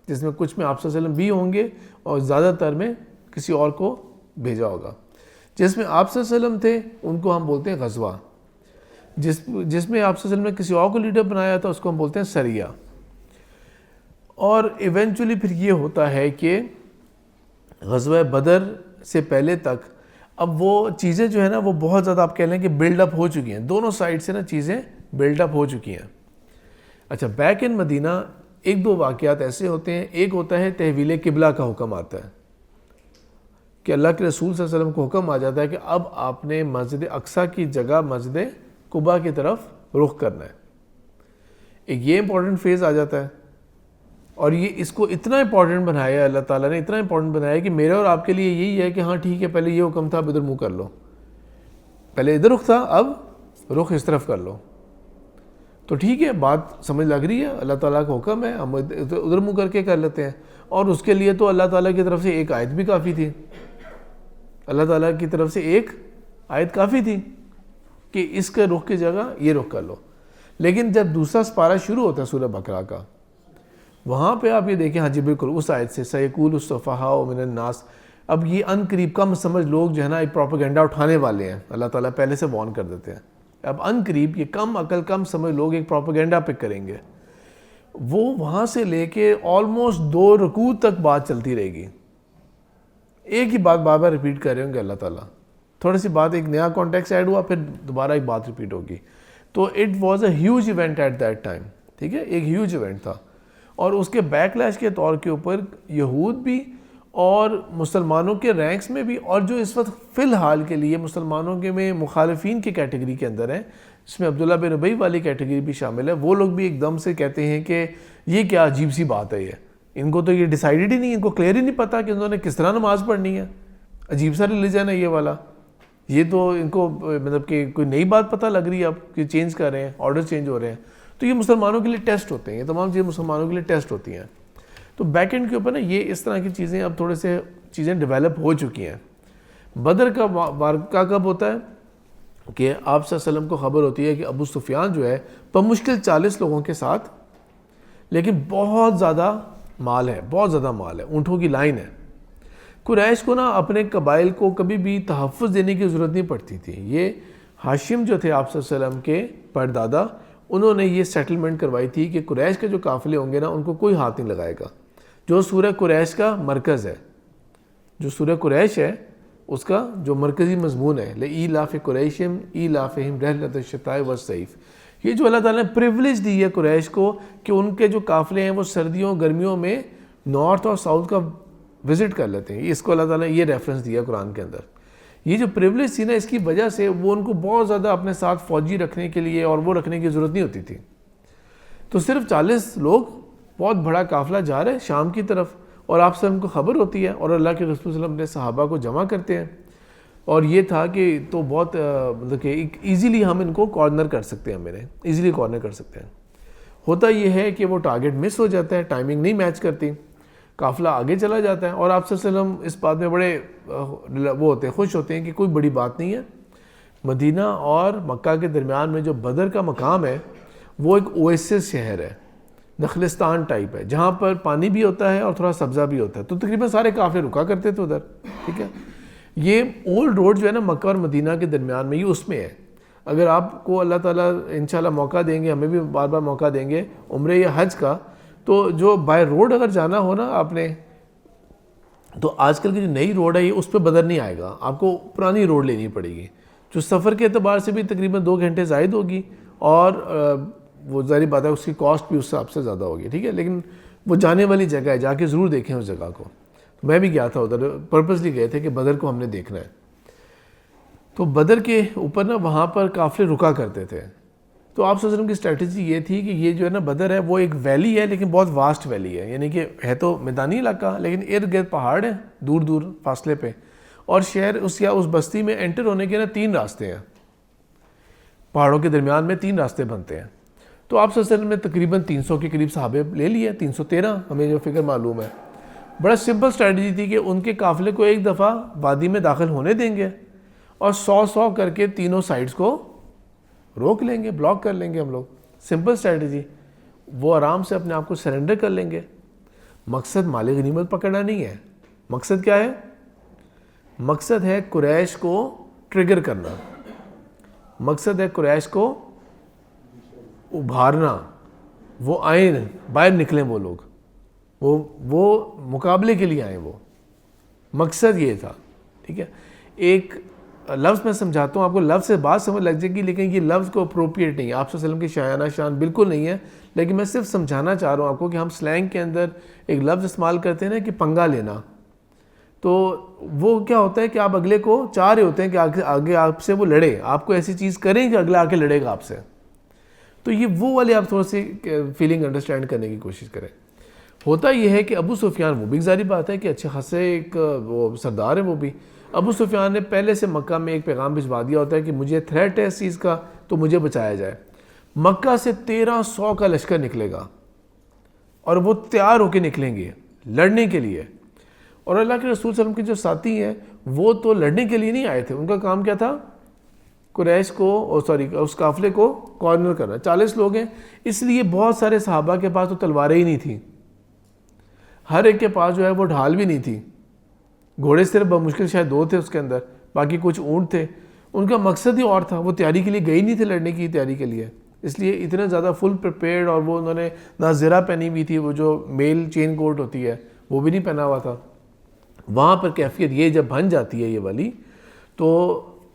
جس میں کچھ میں آپ صلی اللہ علیہ وسلم بھی ہوں گے اور زیادہ تر میں کسی اور کو بھیجا ہوگا۔ جس میں آپ صلی اللہ علیہ وسلم تھے ان کو ہم بولتے ہیں غزوہ، جس میں آپ صلی اللہ علیہ وسلم نے کسی اور کو لیڈر بنایا تھا اس کو ہم بولتے ہیں سریہ۔ اور ایونچولی پھر یہ ہوتا ہے کہ غزوہ بدر سے پہلے تک اب وہ چیزیں جو ہے نا وہ بہت زیادہ آپ کہہ لیں کہ بلڈ اپ ہو چکی ہیں، دونوں سائڈ سے نا چیزیں بلڈ اپ ہو چکی ہیں۔ اچھا، بیک ان مدینہ ایک دو واقعات ایسے ہوتے ہیں، ایک ہوتا ہے تحویل قبلہ کا حکم آتا ہے کہ اللہ کے رسول صلی اللہ علیہ وسلم کو حکم آ جاتا ہے کہ اب آپ نے مسجد اقصیٰ کی جگہ مسجد قباء کی طرف رخ کرنا ہے۔ ایک یہ امپورٹنٹ فیز آ جاتا ہے، اور یہ اس کو اتنا امپورٹنٹ بنایا ہے اللہ تعالیٰ نے، اتنا امپورٹنٹ بنایا ہے کہ میرے اور آپ کے لیے یہی ہے کہ ہاں ٹھیک ہے، پہلے یہ حکم تھا اب ادھر منہ کر لو، پہلے ادھر رخ تھا اب رخ اس طرف کر لو، تو ٹھیک ہے بات سمجھ لگ رہی ہے، اللہ تعالیٰ کا حکم ہے، ہم ادھر منہ کر کے کر لیتے ہیں۔ اور اس کے لیے تو اللہ تعالیٰ کی طرف سے ایک آیت بھی کافی تھی، اللہ تعالیٰ کی طرف سے ایک آیت کافی تھی کہ اس کے رخ کی جگہ یہ رخ کر لو۔ لیکن جب دوسرا سپارہ شروع ہوتا ہے سورہ بقرہ کا، وہاں پہ آپ یہ دیکھیں، ہاں جی بالکل اس آیت سے سَيَقُولُ السُّفَهَاءُ مِنَ النَّاسِ، اب یہ ان قریب کم سمجھ لوگ جو ہے نا ایک پروپیگنڈا اٹھانے والے ہیں، اللہ تعالیٰ پہلے سے وارن کر دیتے ہیں. اب ان قریب یہ کم عقل کم سمجھ لوگ ایک پروپیگنڈا پک کریں گے. وہ وہاں سے لے کے آلموسٹ 2 رکوع تک بات چلتی رہے گی، ایک ہی بات بار بار ریپیٹ کر رہے ہوں گے اللہ تعالیٰ. تھوڑی سی بات، ایک نیا کانٹیکس ایڈ ہوا، پھر دوبارہ ایک بات ریپیٹ ہوگی. تو it was a huge event at that time. ٹھیک ہے، ایک ہیوج ایونٹ تھا. اور اس کے بیک لیش کے طور کے اوپر یہود بھی اور مسلمانوں کے رینکس میں بھی، اور جو اس وقت فی الحال کے لیے مسلمانوں کے میں مخالفین کی کیٹیگری کے اندر ہیں، اس میں عبداللہ بن ربیع والی کیٹیگری بھی شامل ہے، وہ لوگ بھی ایک دم سے کہتے ہیں کہ یہ کیا عجیب سی بات ہے، ان کو تو یہ ڈیسائیڈڈ ہی نہیں، ان کو کلیئر ہی نہیں پتا کہ انہوں نے کس طرح نماز پڑھنی ہے. عجیب سا ریلیجن ہے یہ والا. یہ تو ان کو مطلب کہ کوئی نئی بات پتہ لگ رہی ہے اب کہ چینج کر رہے ہیں، آرڈر چینج ہو رہے ہیں. تو یہ مسلمانوں کے لیے ٹیسٹ ہوتے ہیں، یہ تمام چیزیں مسلمانوں کے لیے ٹیسٹ ہوتی ہیں. تو بیک اینڈ کے اوپر نا یہ اس طرح کی چیزیں اب تھوڑے سے چیزیں ڈیولپ ہو چکی ہیں. بدر کا واقعہ کب ہوتا ہے کہ آپ صلی اللہ علیہ وسلم کو خبر ہوتی ہے کہ ابو سفیان جو ہے بمشکل 40 لوگوں کے ساتھ، لیکن بہت زیادہ مال ہے، بہت زیادہ مال ہے، اونٹوں کی لائن ہے. قریش کو نا اپنے قبائل کو کبھی بھی تحفظ دینے کی ضرورت نہیں پڑتی تھی. یہ ہاشم جو تھے آپ صلی اللہ علیہ وسلم کے پردادا، انہوں نے یہ سیٹلمنٹ کروائی تھی کہ قریش کے جو قافلے ہوں گے نا ان کو کوئی ہاتھ نہیں لگائے گا. جو سورہ قریش کا مرکز ہے، جو سورہ قریش ہے اس کا جو مرکزی مضمون ہے، لإیلاف قریش ایلافہم رحلۃ الشتاء والصیف، یہ جو اللہ تعالیٰ نے پریولیج دی ہے قریش کو کہ ان کے جو قافلے ہیں وہ سردیوں گرمیوں میں نارتھ اور ساؤتھ کا وزٹ کر لیتے ہیں. اس کو اللہ تعالیٰ نے یہ ریفرنس دیا قرآن کے اندر. یہ جو پریولیج تھی نا، اس کی وجہ سے وہ ان کو بہت زیادہ اپنے ساتھ فوجی رکھنے کے لیے اور وہ رکھنے کی ضرورت نہیں ہوتی تھی. تو صرف 40 لوگ، بہت بڑا قافلہ جا رہا ہے شام کی طرف، اور آپ سے ہم کو خبر ہوتی ہے اور اللہ کے رسول صلی اللہ علیہ وسلم اپنے صحابہ کو جمع کرتے ہیں. اور یہ تھا کہ تو بہت مطلب کہ ایزیلی ہم ان کو کارنر کر سکتے ہیں، ایزیلی کارنر کر سکتے ہیں. ہوتا یہ ہے کہ وہ ٹارگٹ مس ہو جاتا ہے، ٹائمنگ نہیں میچ کرتی، قافلہ آگے چلا جاتا ہے. اور آپ صلی اللہ علیہ وسلم اس بات میں بڑے وہ ہوتے ہیں، خوش ہوتے ہیں کہ کوئی بڑی بات نہیں ہے. مدینہ اور مکہ کے درمیان میں جو بدر کا مقام ہے وہ ایک اویسس شہر ہے، نخلستان ٹائپ ہے، جہاں پر پانی بھی ہوتا ہے اور تھوڑا سبزہ بھی ہوتا ہے. تو تقریباً سارے قافلے رکا کرتے تھے ادھر. ٹھیک ہے، یہ اولڈ روڈ جو ہے نا مکہ اور مدینہ کے درمیان میں، یہ اس میں ہے. اگر آپ کو اللہ تعالیٰ انشاءاللہ موقع دیں گے، ہمیں بھی بار بار موقع دیں گے عمرے یا حج کا، تو جو بائی روڈ اگر جانا ہو نا آپ نے، تو آج کل کی جو نئی روڈ ہے یہ اس پہ بدر نہیں آئے گا، آپ کو پرانی روڈ لینی پڑے گی، جو سفر کے اعتبار سے بھی تقریباً 2 گھنٹے زائد ہوگی، اور وہ ظاہری بات ہے اس کی کاسٹ بھی اس سے آپ سے زیادہ ہوگی. ٹھیک ہے، لیکن وہ جانے والی جگہ ہے، جا کے ضرور دیکھیں اس جگہ کو. میں بھی گیا تھا ادھر، پرپسلی گئے تھے کہ بدر کو ہم نے دیکھنا ہے. تو بدر کے اوپر نا وہاں پر قافلے رکا کرتے تھے. تو آپ صلی اللہ علیہ وسلم کی اسٹریٹجی یہ تھی کہ یہ جو ہے نا بدر ہے وہ ایک ویلی ہے، لیکن بہت واسٹ ویلی ہے، یعنی کہ ہے تو میدانی علاقہ لیکن ارد گرد پہاڑ ہیں دور دور فاصلے پہ. اور شہر اس یا اس بستی میں انٹر ہونے کے نا 3 راستے ہیں، پہاڑوں کے درمیان میں 3 راستے بنتے ہیں. تو آپ صلی اللہ علیہ وسلم نے تقریباً 300 کے قریب صحابے لے لیے، 313 ہمیں جو فگر معلوم ہے. بڑا سمپل اسٹریٹجی تھی کہ ان کے قافلے کو ایک دفعہ وادی میں داخل ہونے دیں گے اور 100 کر کے تینوں سائڈز کو روک لیں گے، بلاک کر لیں گے ہم لوگ. Simple strategy. وہ آرام سے اپنے آپ کو سرنڈر کر لیں گے. مقصد مال غنیمت پکڑنا نہیں ہے. مقصد کیا ہے؟ مقصد ہے قریش کو ٹریگر کرنا، مقصد ہے قریش کو ابھارنا، وہ آئیں، باہر نکلیں وہ لوگ، وہ مقابلے کے لیے آئیں. وہ مقصد یہ تھا. ٹھیک ہے، ایک لفظ میں سمجھاتا ہوں آپ کو، لفظ سے بات سمجھ لگ جائے گی لیکن یہ لفظ کو اپروپریٹ نہیں ہے، آپ صلی اللہ علیہ وسلم کی شایانہ شان بالکل نہیں ہے. لیکن میں صرف سمجھانا چاہ رہا ہوں آپ کو کہ ہم سلینگ کے اندر ایک لفظ استعمال کرتے ہیں نا کہ پنگا لینا. تو وہ کیا ہوتا ہے کہ آپ اگلے کو چاہ رہے ہوتے ہیں کہ آگے آپ سے وہ لڑے، آپ کو ایسی چیز کریں کہ اگلا آ کے لڑے گا آپ سے. تو یہ وہ والے آپ تھوڑا سی فیلنگ انڈرسٹینڈ کرنے کی کوشش کریں. ہوتا یہ ہے کہ ابو سفیان، وہ بھی ظاہری بات ہے کہ اچھے خاصے ایک وہ سردار ہیں. وہ بھی ابو سفیان نے پہلے سے مکہ میں ایک پیغام بھجوا دیا ہوتا ہے کہ مجھے تھریٹ ہے اس چیز کا تو مجھے بچایا جائے. مکہ سے 1300 کا لشکر نکلے گا اور وہ تیار ہو کے نکلیں گے لڑنے کے لیے. اور اللہ کے رسول صلی اللہ علیہ وسلم کے جو ساتھی ہیں وہ تو لڑنے کے لیے نہیں آئے تھے، ان کا کام کیا تھا؟ قریش کو اس قافلے کو کارنر کرنا. 40 لوگ ہیں، اس لیے بہت سارے صحابہ کے پاس تو تلواریں ہی نہیں تھیں، ہر ایک کے پاس جو ہے وہ ڈھال بھی نہیں تھی. گھوڑے صرف بمشکل شاید 2 تھے اس کے اندر، باقی کچھ اونٹ تھے. ان کا مقصد ہی اور تھا، وہ تیاری کے لیے گئی نہیں تھے، لڑنے کی تیاری کے لیے، اس لیے اتنے زیادہ فل پریپیئرڈ. اور وہ انہوں نے نہ زرہ پہنی ہوئی تھی، وہ جو میل چین کوٹ ہوتی ہے وہ بھی نہیں پہنا ہوا تھا. وہاں پر کیفیت یہ جب بن جاتی ہے یہ والی تو،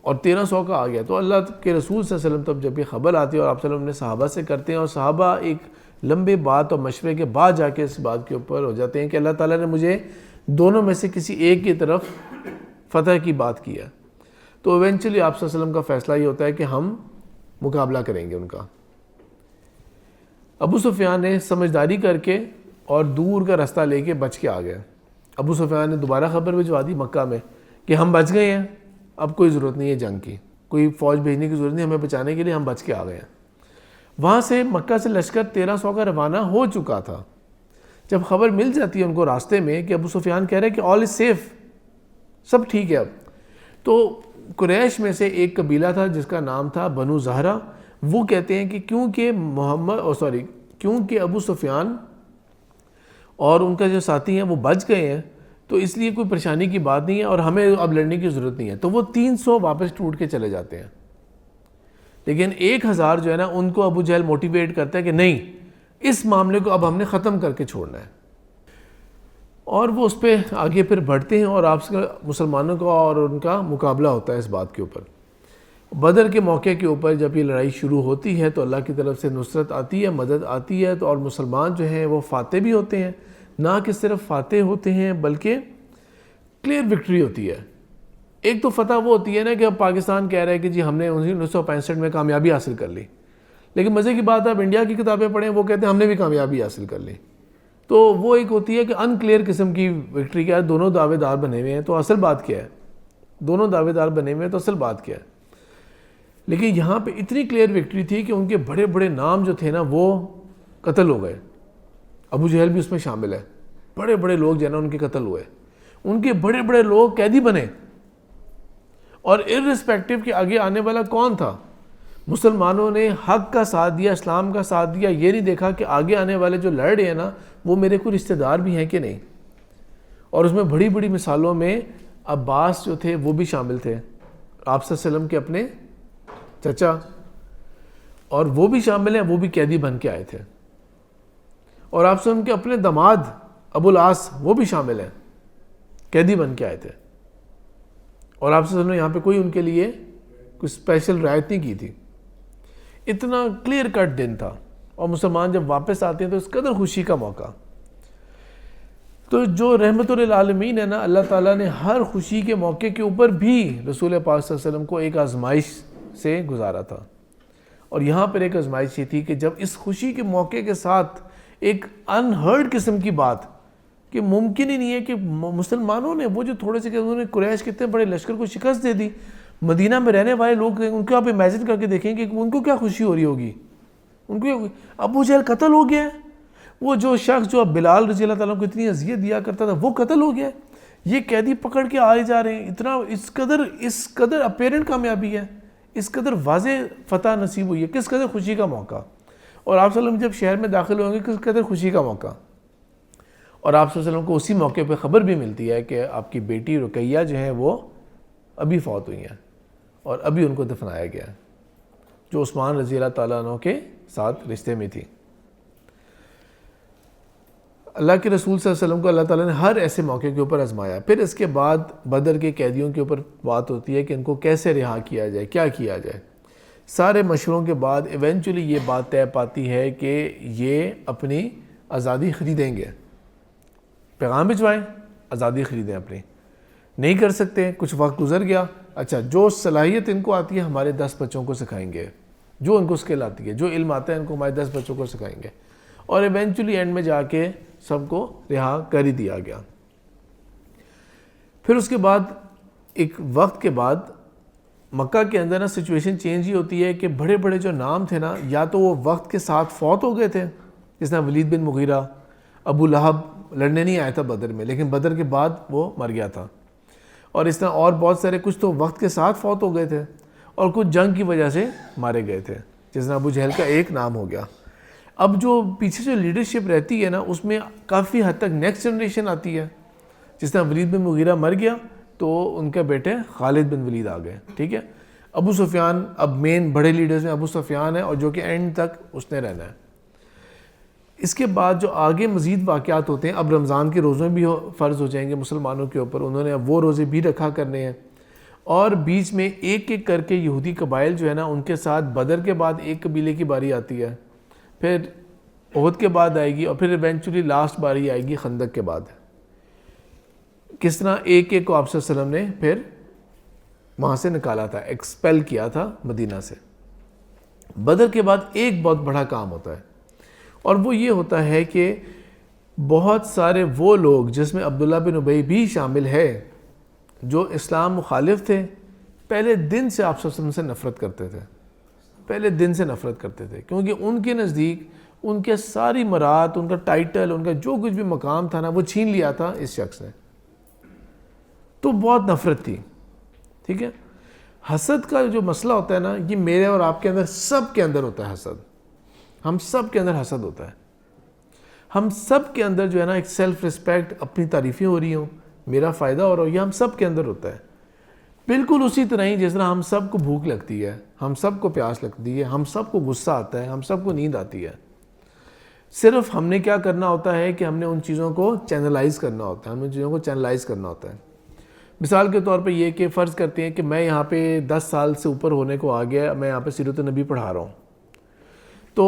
اور 1300 کا آ گیا تو اللہ کے رسول صلی اللہ علیہ وسلم تب جب یہ خبر آتی ہے اور آپ صلی اللہ علیہ وسلم نے صحابہ سے کرتے ہیں، اور صحابہ ایک لمبے بات اور مشورے کے بعد جا کے اس بات کے اوپر ہو جاتے ہیں کہ اللہ تعالیٰ نے مجھے دونوں میں سے کسی ایک کی طرف فتح کی بات کی ہے. تو ایونچولی آپ صلی اللہ علیہ وسلم کا فیصلہ یہ ہوتا ہے کہ ہم مقابلہ کریں گے ان کا. ابو سفیان نے سمجھداری کر کے اور دور کا راستہ لے کے بچ کے آ گئے. ابو سفیان نے دوبارہ خبر بھجوا دی مکہ میں کہ ہم بچ گئے ہیں، اب کوئی ضرورت نہیں ہے جنگ کی، کوئی فوج بھیجنے کی ضرورت نہیں، ہمیں بچانے کے لیے ہم بچ کے آ گئے ہیں. وہاں سے مکہ سے لشکر 1300 کا روانہ ہو چکا تھا. جب خبر مل جاتی ہے ان کو راستے میں کہ ابو سفیان کہہ رہے کہ آل از سیف، سب ٹھیک ہے اب، تو قریش میں سے ایک قبیلہ تھا جس کا نام تھا بنو زہرہ، وہ کہتے ہیں کہ کیونکہ ابو سفیان اور ان کا جو ساتھی ہیں وہ بچ گئے ہیں تو اس لیے کوئی پریشانی کی بات نہیں ہے اور ہمیں اب لڑنے کی ضرورت نہیں ہے. تو وہ 300 واپس ٹوٹ کے چلے جاتے ہیں. لیکن 1000 جو ہے نا ان کو ابو جہل موٹیویٹ کرتا ہے کہ نہیں، اس معاملے کو اب ہم نے ختم کر کے چھوڑنا ہے. اور وہ اس پہ آگے پھر بڑھتے ہیں اور آپ مسلمانوں کا اور ان کا مقابلہ ہوتا ہے اس بات کے اوپر. بدر کے موقع کے اوپر جب یہ لڑائی شروع ہوتی ہے تو اللہ کی طرف سے نصرت آتی ہے، مدد آتی ہے، تو اور مسلمان جو ہیں وہ فاتح بھی ہوتے ہیں. نہ کہ صرف فاتح ہوتے ہیں بلکہ کلیئر وکٹری ہوتی ہے. ایک تو فتح وہ ہوتی ہے نا کہ اب پاکستان کہہ رہا ہے کہ جی ہم نے 1965 میں کامیابی حاصل کر لی، لیکن مزے کی بات ہے اب انڈیا کی کتابیں پڑھیں وہ کہتے ہیں ہم نے بھی کامیابی حاصل کر لی. تو وہ ایک ہوتی ہے کہ ان کلیئر قسم کی وکٹری کیا ہے، دونوں دعوے دار بنے ہوئے ہیں تو اصل بات کیا ہے، دونوں دعوے دار بنے ہوئے ہیں تو اصل بات کیا ہے. لیکن یہاں پہ اتنی کلیئر وکٹری تھی کہ ان کے بڑے بڑے نام جو تھے نا وہ قتل ہو گئے. ابو جہل بھی اس میں شامل ہے. بڑے بڑے لوگ جو ہے نا ان کے قتل ہوئے، ان کے بڑے بڑے لوگ قیدی بنے. اور ارسپیکٹو کہ آگے آنے والا کون تھا، مسلمانوں نے حق کا ساتھ دیا، اسلام کا ساتھ دیا، یہ نہیں دیکھا کہ آگے آنے والے جو لڑ رہے ہیں نا وہ میرے کوئی رشتہ دار بھی ہیں کہ نہیں. اور اس میں بڑی بڑی مثالوں میں عباس جو تھے وہ بھی شامل تھے، آپ صلی اللہ علیہ وسلم کے اپنے چچا، اور وہ بھی شامل ہیں، وہ بھی قیدی بن کے آئے تھے. اور آپ صلی اللہ علیہ وسلم کے اپنے داماد ابو العاص وہ بھی شامل ہیں، قیدی بن کے آئے تھے. اور آپ صلی اللہ علیہ وسلم نے یہاں پہ کوئی ان کے لیے کوئی اسپیشل رعایت نہیں کی تھی. اتنا کلیئر کٹ دن تھا. اور مسلمان جب واپس آتے ہیں تو اس قدر خوشی کا موقع. تو جو رحمت للعالمین ہے نا، اللہ تعالیٰ نے ہر خوشی کے موقع کے اوپر بھی رسول پاک صلی اللہ علیہ وسلم کو ایک آزمائش سے گزارا تھا. اور یہاں پر ایک آزمائش یہ تھی کہ جب اس خوشی کے موقع کے ساتھ ایک انہرڈ قسم کی بات کہ ممکن ہی نہیں ہے کہ مسلمانوں نے وہ جو تھوڑے سے کہ انہوں نے قریش کتنے بڑے لشکر کو شکست دے دی، مدینہ میں رہنے والے لوگ ان کو آپ امیجن کر کے دیکھیں کہ ان کو کیا خوشی ہو رہی ہوگی. ان کو ابو جہل قتل ہو گیا ہے، وہ جو شخص جو بلال رضی اللہ تعالیٰ کو اتنی اذیت دیا کرتا تھا وہ قتل ہو گیا ہے، یہ قیدی پکڑ کے آئے جا رہے ہیں. اتنا اس قدر اپیرنٹ کامیابی ہے، اس قدر واضح فتح نصیب ہوئی ہے، کس قدر خوشی کا موقع. اور آپ صلی اللہ علیہ وسلم جب شہر میں داخل ہوئیں گے کس قدر خوشی کا موقع. اور آپ صلی اللہ علیہ وسلم کو اسی موقع پہ خبر بھی ملتی ہے کہ آپ کی بیٹی رقیہ جو ہیں وہ ابھی فوت ہوئی ہیں اور ابھی ان کو دفنایا گیا ہے، جو عثمان رضی اللہ تعالیٰ عنہ کے ساتھ رشتے میں تھی. اللہ کے رسول صلی اللہ علیہ وسلم کو اللہ تعالیٰ نے ہر ایسے موقع کے اوپر آزمایا. پھر اس کے بعد بدر کے قیدیوں کے اوپر بات ہوتی ہے کہ ان کو کیسے رہا کیا جائے، کیا کیا جائے. سارے مشوروں کے بعد ایونچولی یہ بات طے پاتی ہے کہ یہ اپنی آزادی خریدیں گے. پیغام بھجوائیں، آزادی خریدیں اپنی. نہیں کر سکتے، کچھ وقت گزر گیا، اچھا جو صلاحیت ان کو آتی ہے ہمارے 10 بچوں کو سکھائیں گے، جو ان کو اسکل آتی ہے، جو علم آتا ہے ان کو ہمارے 10 بچوں کو سکھائیں گے. اور ایونچولی اینڈ میں جا کے سب کو رہا کر ہی دیا گیا. پھر اس کے بعد ایک وقت کے بعد مکہ کے اندر نا سچویشن چینج ہی ہوتی ہے کہ بڑے بڑے جو نام تھے نا یا تو وہ وقت کے ساتھ فوت ہو گئے تھے، جس طرح ولید بن مغیرہ، ابو لہب لڑنے نہیں آیا تھا بدر میں لیکن بدر کے بعد وہ مر گیا تھا. اور اس طرح اور بہت سارے کچھ تو وقت کے ساتھ فوت ہو گئے تھے اور کچھ جنگ کی وجہ سے مارے گئے تھے، جس طرح ابو جہل کا ایک نام ہو گیا. اب جو پیچھے جو لیڈرشپ رہتی ہے نا اس میں کافی حد تک نیکسٹ جنریشن آتی ہے. جس طرح ولید بن مغیرہ مر گیا تو ان کے بیٹے خالد بن ولید آ گئے. ٹھیک ہے. ابو سفیان اب مین بڑے لیڈرز میں ابو سفیان ہے اور جو کہ اینڈ تک اس نے رہنا ہے. اس کے بعد جو آگے مزید واقعات ہوتے ہیں, اب رمضان کے روزے بھی فرض ہو جائیں گے مسلمانوں کے اوپر, انہوں نے اب وہ روزے بھی رکھا کرنے ہیں. اور بیچ میں ایک ایک کر کے یہودی قبائل جو ہے نا ان کے ساتھ بدر کے بعد ایک قبیلے کی باری آتی ہے, پھر احد کے بعد آئے گی, اور پھر ایونچولی لاسٹ باری آئے گی خندق کے بعد. کس طرح ایک ایک کو آپ صلی اللہ علیہ وسلم نے پھر وہاں سے نکالا تھا, ایکسپیل کیا تھا مدینہ سے. بدر کے بعد ایک بہت بڑا کام ہوتا ہے, اور وہ یہ ہوتا ہے کہ بہت سارے وہ لوگ جس میں عبداللہ بن ابی بھی شامل ہے جو اسلام مخالف تھے, پہلے دن سے آپ صلی اللہ علیہ وسلم سے نفرت کرتے تھے, پہلے دن سے نفرت کرتے تھے, کیونکہ ان کے نزدیک ان کے ساری مراد, ان کا ٹائٹل, ان کا جو کچھ بھی مقام تھا نا وہ چھین لیا تھا اس شخص نے. تو بہت نفرت تھی. ٹھیک ہے. حسد کا جو مسئلہ ہوتا ہے نا, یہ میرے اور آپ کے اندر سب کے اندر ہوتا ہے حسد. ہم سب کے اندر حسد ہوتا ہے. ہم سب کے اندر جو ہے نا ایک سیلف ریسپیکٹ, اپنی تعریفیں ہو رہی ہوں, میرا فائدہ ہو رہا ہو, یہ ہم سب کے اندر ہوتا ہے. بالکل اسی طرح ہی جس طرح ہم سب کو بھوک لگتی ہے, ہم سب کو پیاس لگتی ہے, ہم سب کو غصہ آتا ہے, ہم سب کو نیند آتی ہے. صرف ہم نے کیا کرنا ہوتا ہے کہ ہم نے ان چیزوں کو چینلائز کرنا ہوتا ہے, ہم ان چیزوں کو چینلائز کرنا ہوتا ہے. مثال کے طور پہ یہ کہ فرض کرتے ہیں کہ میں یہاں پہ 10 سال سے اوپر ہونے کو آ گیا, میں یہاں پہ سیرت النبی پڑھا رہا ہوں, تو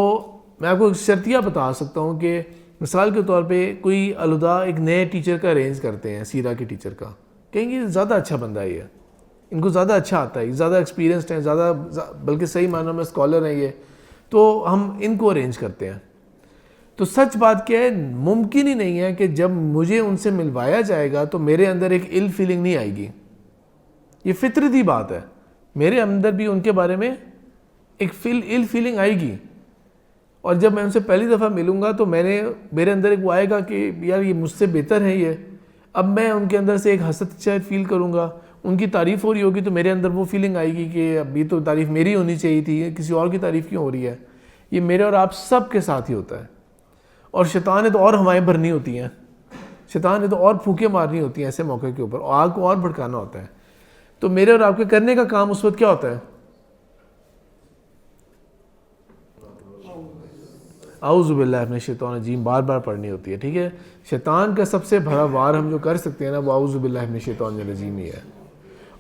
میں آپ کو شرطیہ بتا سکتا ہوں کہ مثال کے طور پہ کوئی علیحدہ ایک نئے ٹیچر کا ارینج کرتے ہیں, سیرہ کے ٹیچر کا, کہیں گے زیادہ اچھا بندہ ہے, یہ ان کو زیادہ اچھا آتا ہے, زیادہ ایکسپیرینسڈ ہیں, زیادہ بلکہ صحیح معنوں میں اسکالر ہیں یہ, تو ہم ان کو ارینج کرتے ہیں. تو سچ بات کیا ہے, ممکن ہی نہیں ہے کہ جب مجھے ان سے ملوایا جائے گا تو میرے اندر ایک ال فیلنگ نہیں آئے گی. یہ فطرتی بات ہے, میرے اندر بھی ان کے بارے میں ایک ال فیلنگ آئے گی. اور جب میں ان سے پہلی دفعہ ملوں گا تو میرے اندر ایک وہ آئے گا کہ یار یہ مجھ سے بہتر ہے یہ. اب میں ان کے اندر سے ایک حسد شاید فیل کروں گا, ان کی تعریف ہو رہی ہوگی تو میرے اندر وہ فیلنگ آئے گی کہ اب یہ تو تعریف میری ہونی چاہیے تھی, کسی اور کی تعریف کیوں ہو رہی ہے. یہ میرے اور آپ سب کے ساتھ ہی ہوتا ہے. اور شیطان نے تو اور ہوائیں بھرنی ہوتی ہیں, شیطان نے تو اور پھونکیں مارنی ہوتی ہیں ایسے موقع کے اوپر, اور آگ کو اور بھڑکانا ہوتا ہے. تو میرے اور آپ کے کرنے کا کام اس وقت کیا ہوتا ہے؟ اعوذ باللہ من الشیطان الرجیم بار بار پڑھنی ہوتی ہے. ٹھیک ہے. شیطان کا سب سے بڑا وار ہم جو کر سکتے ہیں نا وہ اعوذ باللہ من الشیطان الرجیم ہی ہے.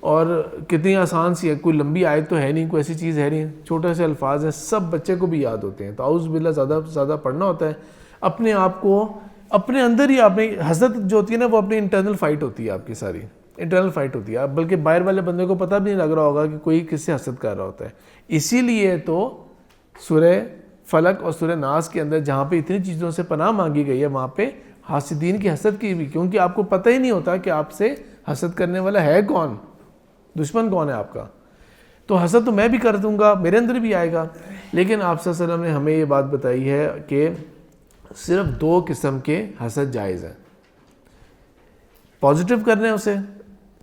اور کتنی آسان سی ہے, کوئی لمبی آیت تو ہے نہیں, کوئی ایسی چیز ہے نہیں, چھوٹے سے الفاظ ہیں, سب بچے کو بھی یاد ہوتے ہیں. تو اعوذ باللہ زیادہ سے زیادہ پڑھنا ہوتا ہے. اپنے آپ کو اپنے اندر ہی, آپ نے حسد جو ہوتی ہے نا وہ اپنی انٹرنل فائٹ ہوتی ہے, آپ کی ساری انٹرنل فائٹ ہوتی ہے. بلکہ باہر والے بندے کو پتہ بھی نہیں لگ رہا ہوگا کہ کوئی کس سے حسد کر رہا ہوتا ہے. اسی لیے تو سورہ فلق اور سورہ ناس کے اندر جہاں پہ اتنی چیزوں سے پناہ مانگی گئی ہے وہاں پہ حاسدین کی حسد کی بھی, کیونکہ آپ کو پتہ ہی نہیں ہوتا کہ آپ سے حسد کرنے والا ہے کون, دشمن کون ہے آپ کا. تو حسد تو میں بھی کر دوں گا, میرے اندر بھی آئے گا. لیکن آپ صلی اللہ علیہ وسلم نے ہمیں یہ بات بتائی ہے کہ صرف 2 قسم کے حسد جائز ہیں. پازیٹیو کرنا ہے, اسے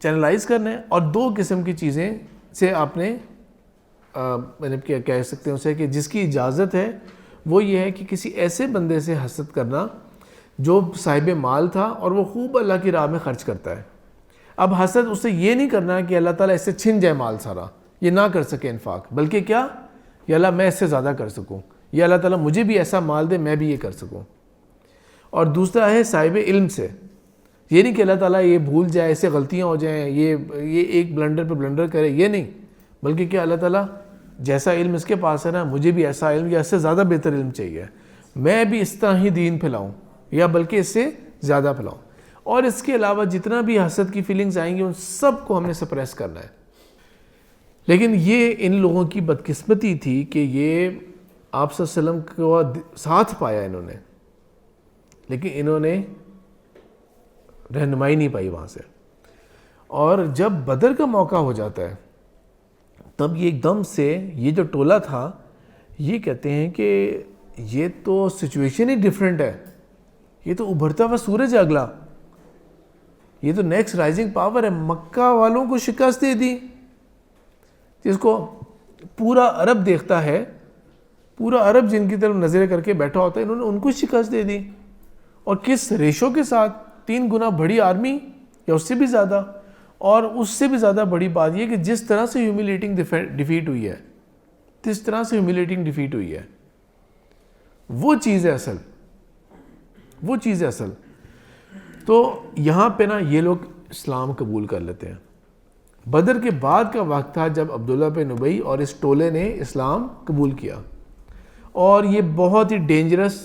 چینلائز کرنا ہے, اور 2 قسم کی چیزیں سے آپ نے میں کہہ سکتے ہیں اسے کہ جس کی اجازت ہے, وہ یہ ہے کہ کسی ایسے بندے سے حسد کرنا جو صاحب مال تھا اور وہ خوب اللہ کی راہ میں خرچ کرتا ہے. اب حسد اس سے یہ نہیں کرنا کہ اللہ تعالیٰ اس سے چھن جائے مال سارا, یہ نہ کر سکے انفاق, بلکہ کیا, یا اللہ میں اس سے زیادہ کر سکوں, یا اللہ تعالیٰ مجھے بھی ایسا مال دے میں بھی یہ کر سکوں. اور دوسرا ہے صاحب علم سے, یہ نہیں کہ اللہ تعالیٰ یہ بھول جائے, ایسے غلطیاں ہو جائیں, یہ ایک بلنڈر پہ بلنڈر کرے, یہ نہیں, بلکہ کہ اللہ تعالیٰ جیسا علم اس کے پاس ہے نا مجھے بھی ایسا علم یا اس سے زیادہ بہتر علم چاہیے, میں بھی اس طرح ہی دین پھیلاؤں یا بلکہ اس سے زیادہ پھیلاؤں. اور اس کے علاوہ جتنا بھی حسد کی فیلنگز آئیں گی ان سب کو ہم نے سپریس کرنا ہے. لیکن یہ ان لوگوں کی بدقسمتی تھی کہ یہ آپ صلی اللہ علیہ وسلم کو ساتھ پایا انہوں نے, لیکن انہوں نے رہنمائی نہیں پائی وہاں سے. اور جب بدر کا موقع ہو جاتا ہے تب یہ ایک دم سے یہ جو ٹولہ تھا یہ کہتے ہیں کہ یہ تو سچویشن ہی ڈیفرنٹ ہے, یہ تو ابھرتا ہوا سورج ہے اگلا, یہ تو نیکسٹ رائزنگ پاور ہے. مکہ والوں کو شکست دے دی, جس کو پورا عرب دیکھتا ہے, پورا عرب جن کی طرف نظریں کر کے بیٹھا ہوتا ہے, انہوں نے ان کو شکست دے دی. اور کس ریشو کے ساتھ, 3 گنا بڑی آرمی, یا اس سے بھی زیادہ. اور اس سے بھی زیادہ بڑی بات یہ کہ جس طرح سے ہیوملیٹنگ ڈیفیٹ ہوئی ہے, جس طرح سے ہیوملیٹنگ ڈیفیٹ ہوئی ہے, وہ چیز ہے اصل, وہ چیز ہے اصل. تو یہاں پہ نا یہ لوگ اسلام قبول کر لیتے ہیں. بدر کے بعد کا وقت تھا جب عبداللہ بن ابی اور اس ٹولے نے اسلام قبول کیا, اور یہ بہت ہی ڈینجرس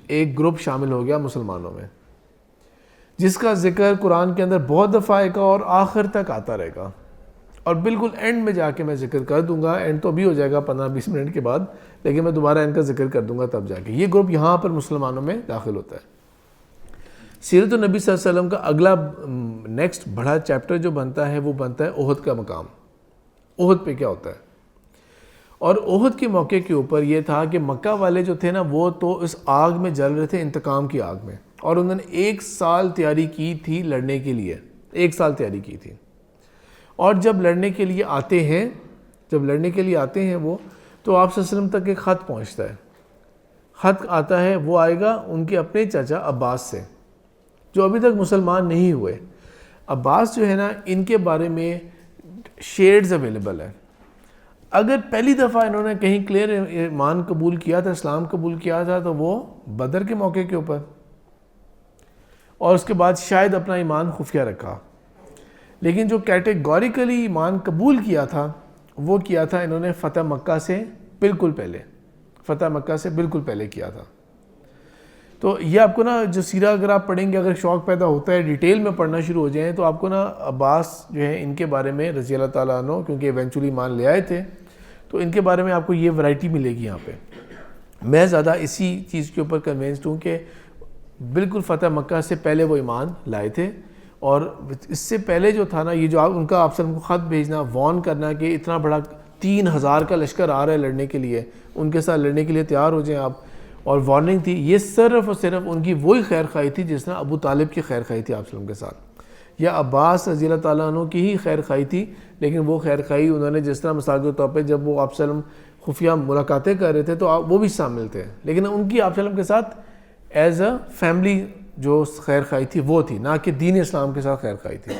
ایک گروپ شامل ہو گیا مسلمانوں میں, جس کا ذکر قرآن کے اندر بہت دفعہ آئے گا اور آخر تک آتا رہے گا, اور بالکل اینڈ میں جا کے میں ذکر کر دوں گا. اینڈ تو بھی ہو جائے گا 15-20 منٹ کے بعد, لیکن میں دوبارہ اینڈ کا ذکر کر دوں گا تب جا کے. یہ گروپ یہاں پر مسلمانوں میں داخل ہوتا ہے. سیرت النبی صلی اللہ علیہ وسلم کا اگلا نیکسٹ بڑا چیپٹر جو بنتا ہے وہ بنتا ہے احد کا مقام. احد پہ کیا ہوتا ہے؟ اور احد کے موقع کے اوپر یہ تھا کہ مکہ والے جو تھے نا وہ تو اس آگ میں جل رہے تھے, انتقام کی آگ میں, اور انہوں نے 1 سال تیاری کی تھی لڑنے کے لیے, 1 سال تیاری کی تھی. اور جب لڑنے کے لیے آتے ہیں, وہ تو آپ صلی اللہ علیہ وسلم تک ایک خط پہنچتا ہے. خط آتا ہے, وہ آئے گا ان کے اپنے چچا عباس سے, جو ابھی تک مسلمان نہیں ہوئے. عباس جو ہے نا, ان کے بارے میں شیڈز اویلیبل ہے. اگر پہلی دفعہ انہوں نے کہیں کلیئر ایمان قبول کیا تھا, اسلام قبول کیا تھا, تو وہ بدر کے موقع کے اوپر, اور اس کے بعد شاید اپنا ایمان خفیہ رکھا. لیکن جو کیٹیگوریکلی ایمان قبول کیا تھا وہ کیا تھا انہوں نے فتح مکہ سے بالکل پہلے کیا تھا. تو یہ آپ کو نا جو سیرہ اگر آپ پڑھیں گے, اگر شوق پیدا ہوتا ہے ڈیٹیل میں پڑھنا شروع ہو جائیں, تو آپ کو نا عباس جو ہے ان کے بارے میں رضی اللہ تعالیٰ عنہ, کیونکہ ایونچولی ایمان لے آئے تھے, تو ان کے بارے میں آپ کو یہ ورائٹی ملے گی یہاں پہ. میں زیادہ اسی چیز کے اوپر کنوینسڈ ہوں کہ بالکل فتح مکہ سے پہلے وہ ایمان لائے تھے. اور اس سے پہلے جو تھا نا, یہ جو ان کا آپ کو خط بھیجنا, وارن کرنا کہ اتنا بڑا 3000 کا لشکر آ رہا ہے لڑنے کے لیے, ان کے ساتھ لڑنے کے لیے تیار ہو جائیں آپ, اور وارننگ تھی, یہ صرف اور صرف ان کی وہی خیر خواہی تھی جس نے ابو طالب کی خیر خواہی تھی آپ وسلم کے ساتھ, یا عباس رضی اللہ تعالیٰ عنہ کی ہی خیر خواہی تھی. لیکن وہ خیر خواہی انہوں نے جس طرح مثال کے طور پہ جب وہ آپ وسلم خفیہ ملاقاتیں کر رہے تھے تو وہ بھی شامل تھے, لیکن ان کی آپ وسلم کے ساتھ ایز اے فیملی جو خیر خواہی تھی وہ تھی, نہ کہ دین اسلام کے ساتھ خیر خواہی تھی.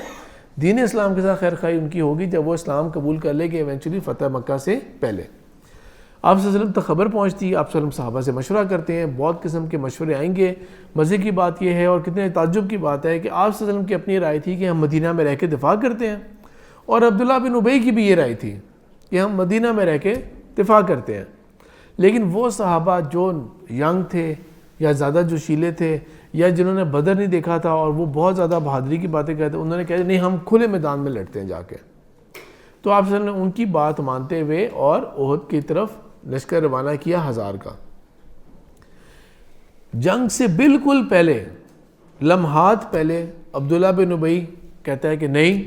دین اسلام کے ساتھ خیر خواہی ان کی ہوگی جب وہ اسلام قبول کر لے گے ایونچولی فتح مکہ سے پہلے. آپ صلی اللہ علیہ وسلم تک خبر پہنچتی, آپ صلی اللہ علیہ وسلم صحابہ سے مشورہ کرتے ہیں, بہت قسم کے مشورے آئیں گے. مزے کی بات یہ ہے اور کتنے تعجب کی بات ہے کہ آپ صلی اللہ علیہ وسلم کی اپنی رائے تھی کہ ہم مدینہ میں رہ کے دفاع کرتے ہیں, اور عبداللہ بن ابی کی بھی یہ رائے تھی کہ ہم مدینہ میں رہ کے دفاع کرتے ہیں. لیکن وہ صحابہ جو ینگ تھے یا زیادہ جوشیلے تھے, یا جنہوں نے بدر نہیں دیکھا تھا اور وہ بہت زیادہ بہادری کی باتیں کہتے, انہوں نے کہا نہیں ہم کھلے میدان میں لڑتے ہیں جا کے. تو آپ صلی اللہ علیہ وسلم نے ان کی بات مانتے ہوئے اور احد کی طرف لشکر روانہ کیا 1000 کا. جنگ سے بالکل پہلے, لمحات پہلے, عبداللہ بن ابی کہتا ہے کہ نہیں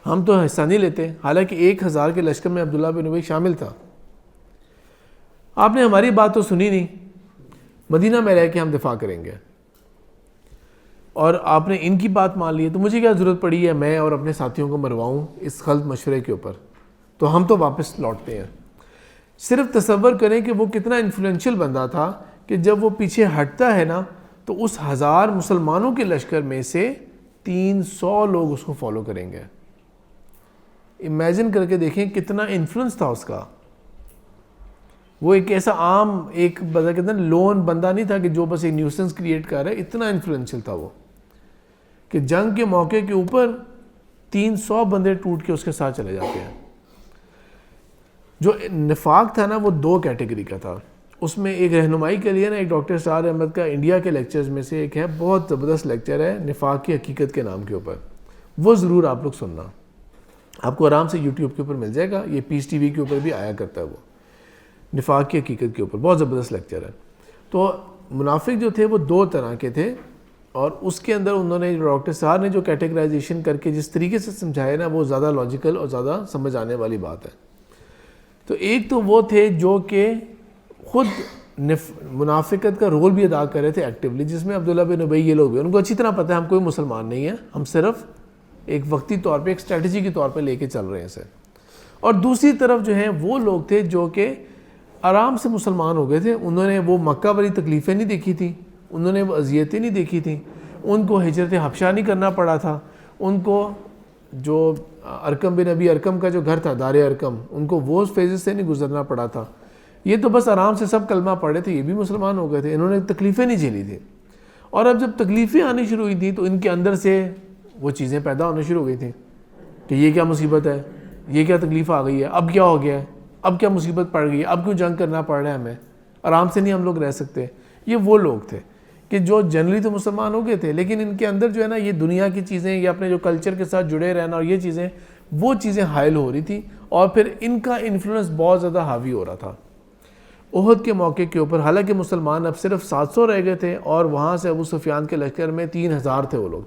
ہم تو حصہ نہیں لیتے, حالانکہ 1000 کے لشکر میں عبداللہ بن ابی شامل تھا. آپ نے ہماری بات تو سنی نہیں, مدینہ میں رہ کے ہم دفاع کریں گے, اور آپ نے ان کی بات مان لی ہے, تو مجھے کیا ضرورت پڑی ہے میں اور اپنے ساتھیوں کو مرواؤں اس غلط مشورے کے اوپر, تو ہم تو واپس لوٹتے ہیں. صرف تصور کریں کہ وہ کتنا انفلوئنشل بندہ تھا کہ جب وہ پیچھے ہٹتا ہے نا تو اس 1000 مسلمانوں کے لشکر میں سے 300 لوگ اس کو فالو کریں گے. امیجن کر کے دیکھیں کتنا انفلوئنس تھا اس کا. وہ ایک ایسا عام ایک بندہ کہتے ہیں لون بندہ نہیں تھا کہ جو بس ایک نیوسنس کریٹ کر رہا ہے, اتنا انفلوئنشل تھا وہ کہ جنگ کے موقع کے اوپر 300 بندے ٹوٹ کے اس کے ساتھ چلے جاتے ہیں. جو نفاق تھا نا وہ 2 کیٹیگری کا تھا. اس میں ایک رہنمائی کے لیے نا ایک ڈاکٹر سعد احمد کا انڈیا کے لیکچرز میں سے ایک ہے, بہت زبردست لیکچر ہے نفاق کی حقیقت کے نام کے اوپر, وہ ضرور آپ لوگ سننا, آپ کو آرام سے یوٹیوب کے اوپر مل جائے گا. یہ پیس ٹی وی کے اوپر بھی آیا کرتا ہے, وہ نفاق کی حقیقت کے اوپر بہت زبردست لیکچر ہے. تو منافق جو تھے وہ 2 طرح کے تھے, اور اس کے اندر انہوں نے ڈاکٹر صاحب نے جو کیٹیگرائزیشن کر کے جس طریقے سے سمجھایا نا وہ زیادہ لاجیکل اور زیادہ سمجھ آنے والی بات ہے. تو ایک تو وہ تھے جو کہ خود منافقت کا رول بھی ادا کر رہے تھے ایکٹیولی, جس میں عبداللہ بن ابی یہ لوگ بھی, ان کو اچھی طرح پتہ ہے ہم کوئی مسلمان نہیں ہیں, ہم صرف ایک وقتی طور پہ ایک اسٹریٹجی کے طور پہ لے کے چل رہے ہیں اسے. اور دوسری طرف جو ہیں وہ لوگ تھے جو کہ آرام سے مسلمان ہو گئے تھے, انہوں نے وہ مکہ والی تکلیفیں نہیں دیکھی تھیں, انہوں نے وہ اذیتیں نہیں دیکھی تھیں, ان کو ہجرت حبشہ نہیں کرنا پڑا تھا, ان کو جو ارکم بن ابی ارکم کا جو گھر تھا دار ارکم، ان کو وہ فیزز سے نہیں گزرنا پڑا تھا. یہ تو بس آرام سے سب کلمہ پڑھے تھے، یہ بھی مسلمان ہو گئے تھے، انہوں نے تکلیفیں نہیں جھیلی تھی. اور اب جب تکلیفیں آنی شروع ہوئی تھیں تو ان کے اندر سے وہ چیزیں پیدا ہونا شروع ہو گئی تھیں کہ یہ کیا مصیبت ہے، یہ کیا تکلیف آ گئی ہے، اب کیا ہو گیا ہے، اب کیا مصیبت پڑ گئی ہے، اب کیوں جنگ کرنا پڑ رہا ہے ہمیں، آرام سے نہیں ہم لوگ رہ سکتے. یہ وہ لوگ تھے کہ جو جنرلی تو مسلمان ہو گئے تھے، لیکن ان کے اندر جو ہے نا یہ دنیا کی چیزیں یا اپنے جو کلچر کے ساتھ جڑے رہنا اور یہ چیزیں، وہ چیزیں حائل ہو رہی تھیں اور پھر ان کا انفلوئنس بہت زیادہ حاوی ہو رہا تھا. احد کے موقع کے اوپر حالانکہ مسلمان اب صرف 700 رہ گئے تھے اور وہاں سے ابو سفیان کے لشکر میں 3000 تھے وہ لوگ،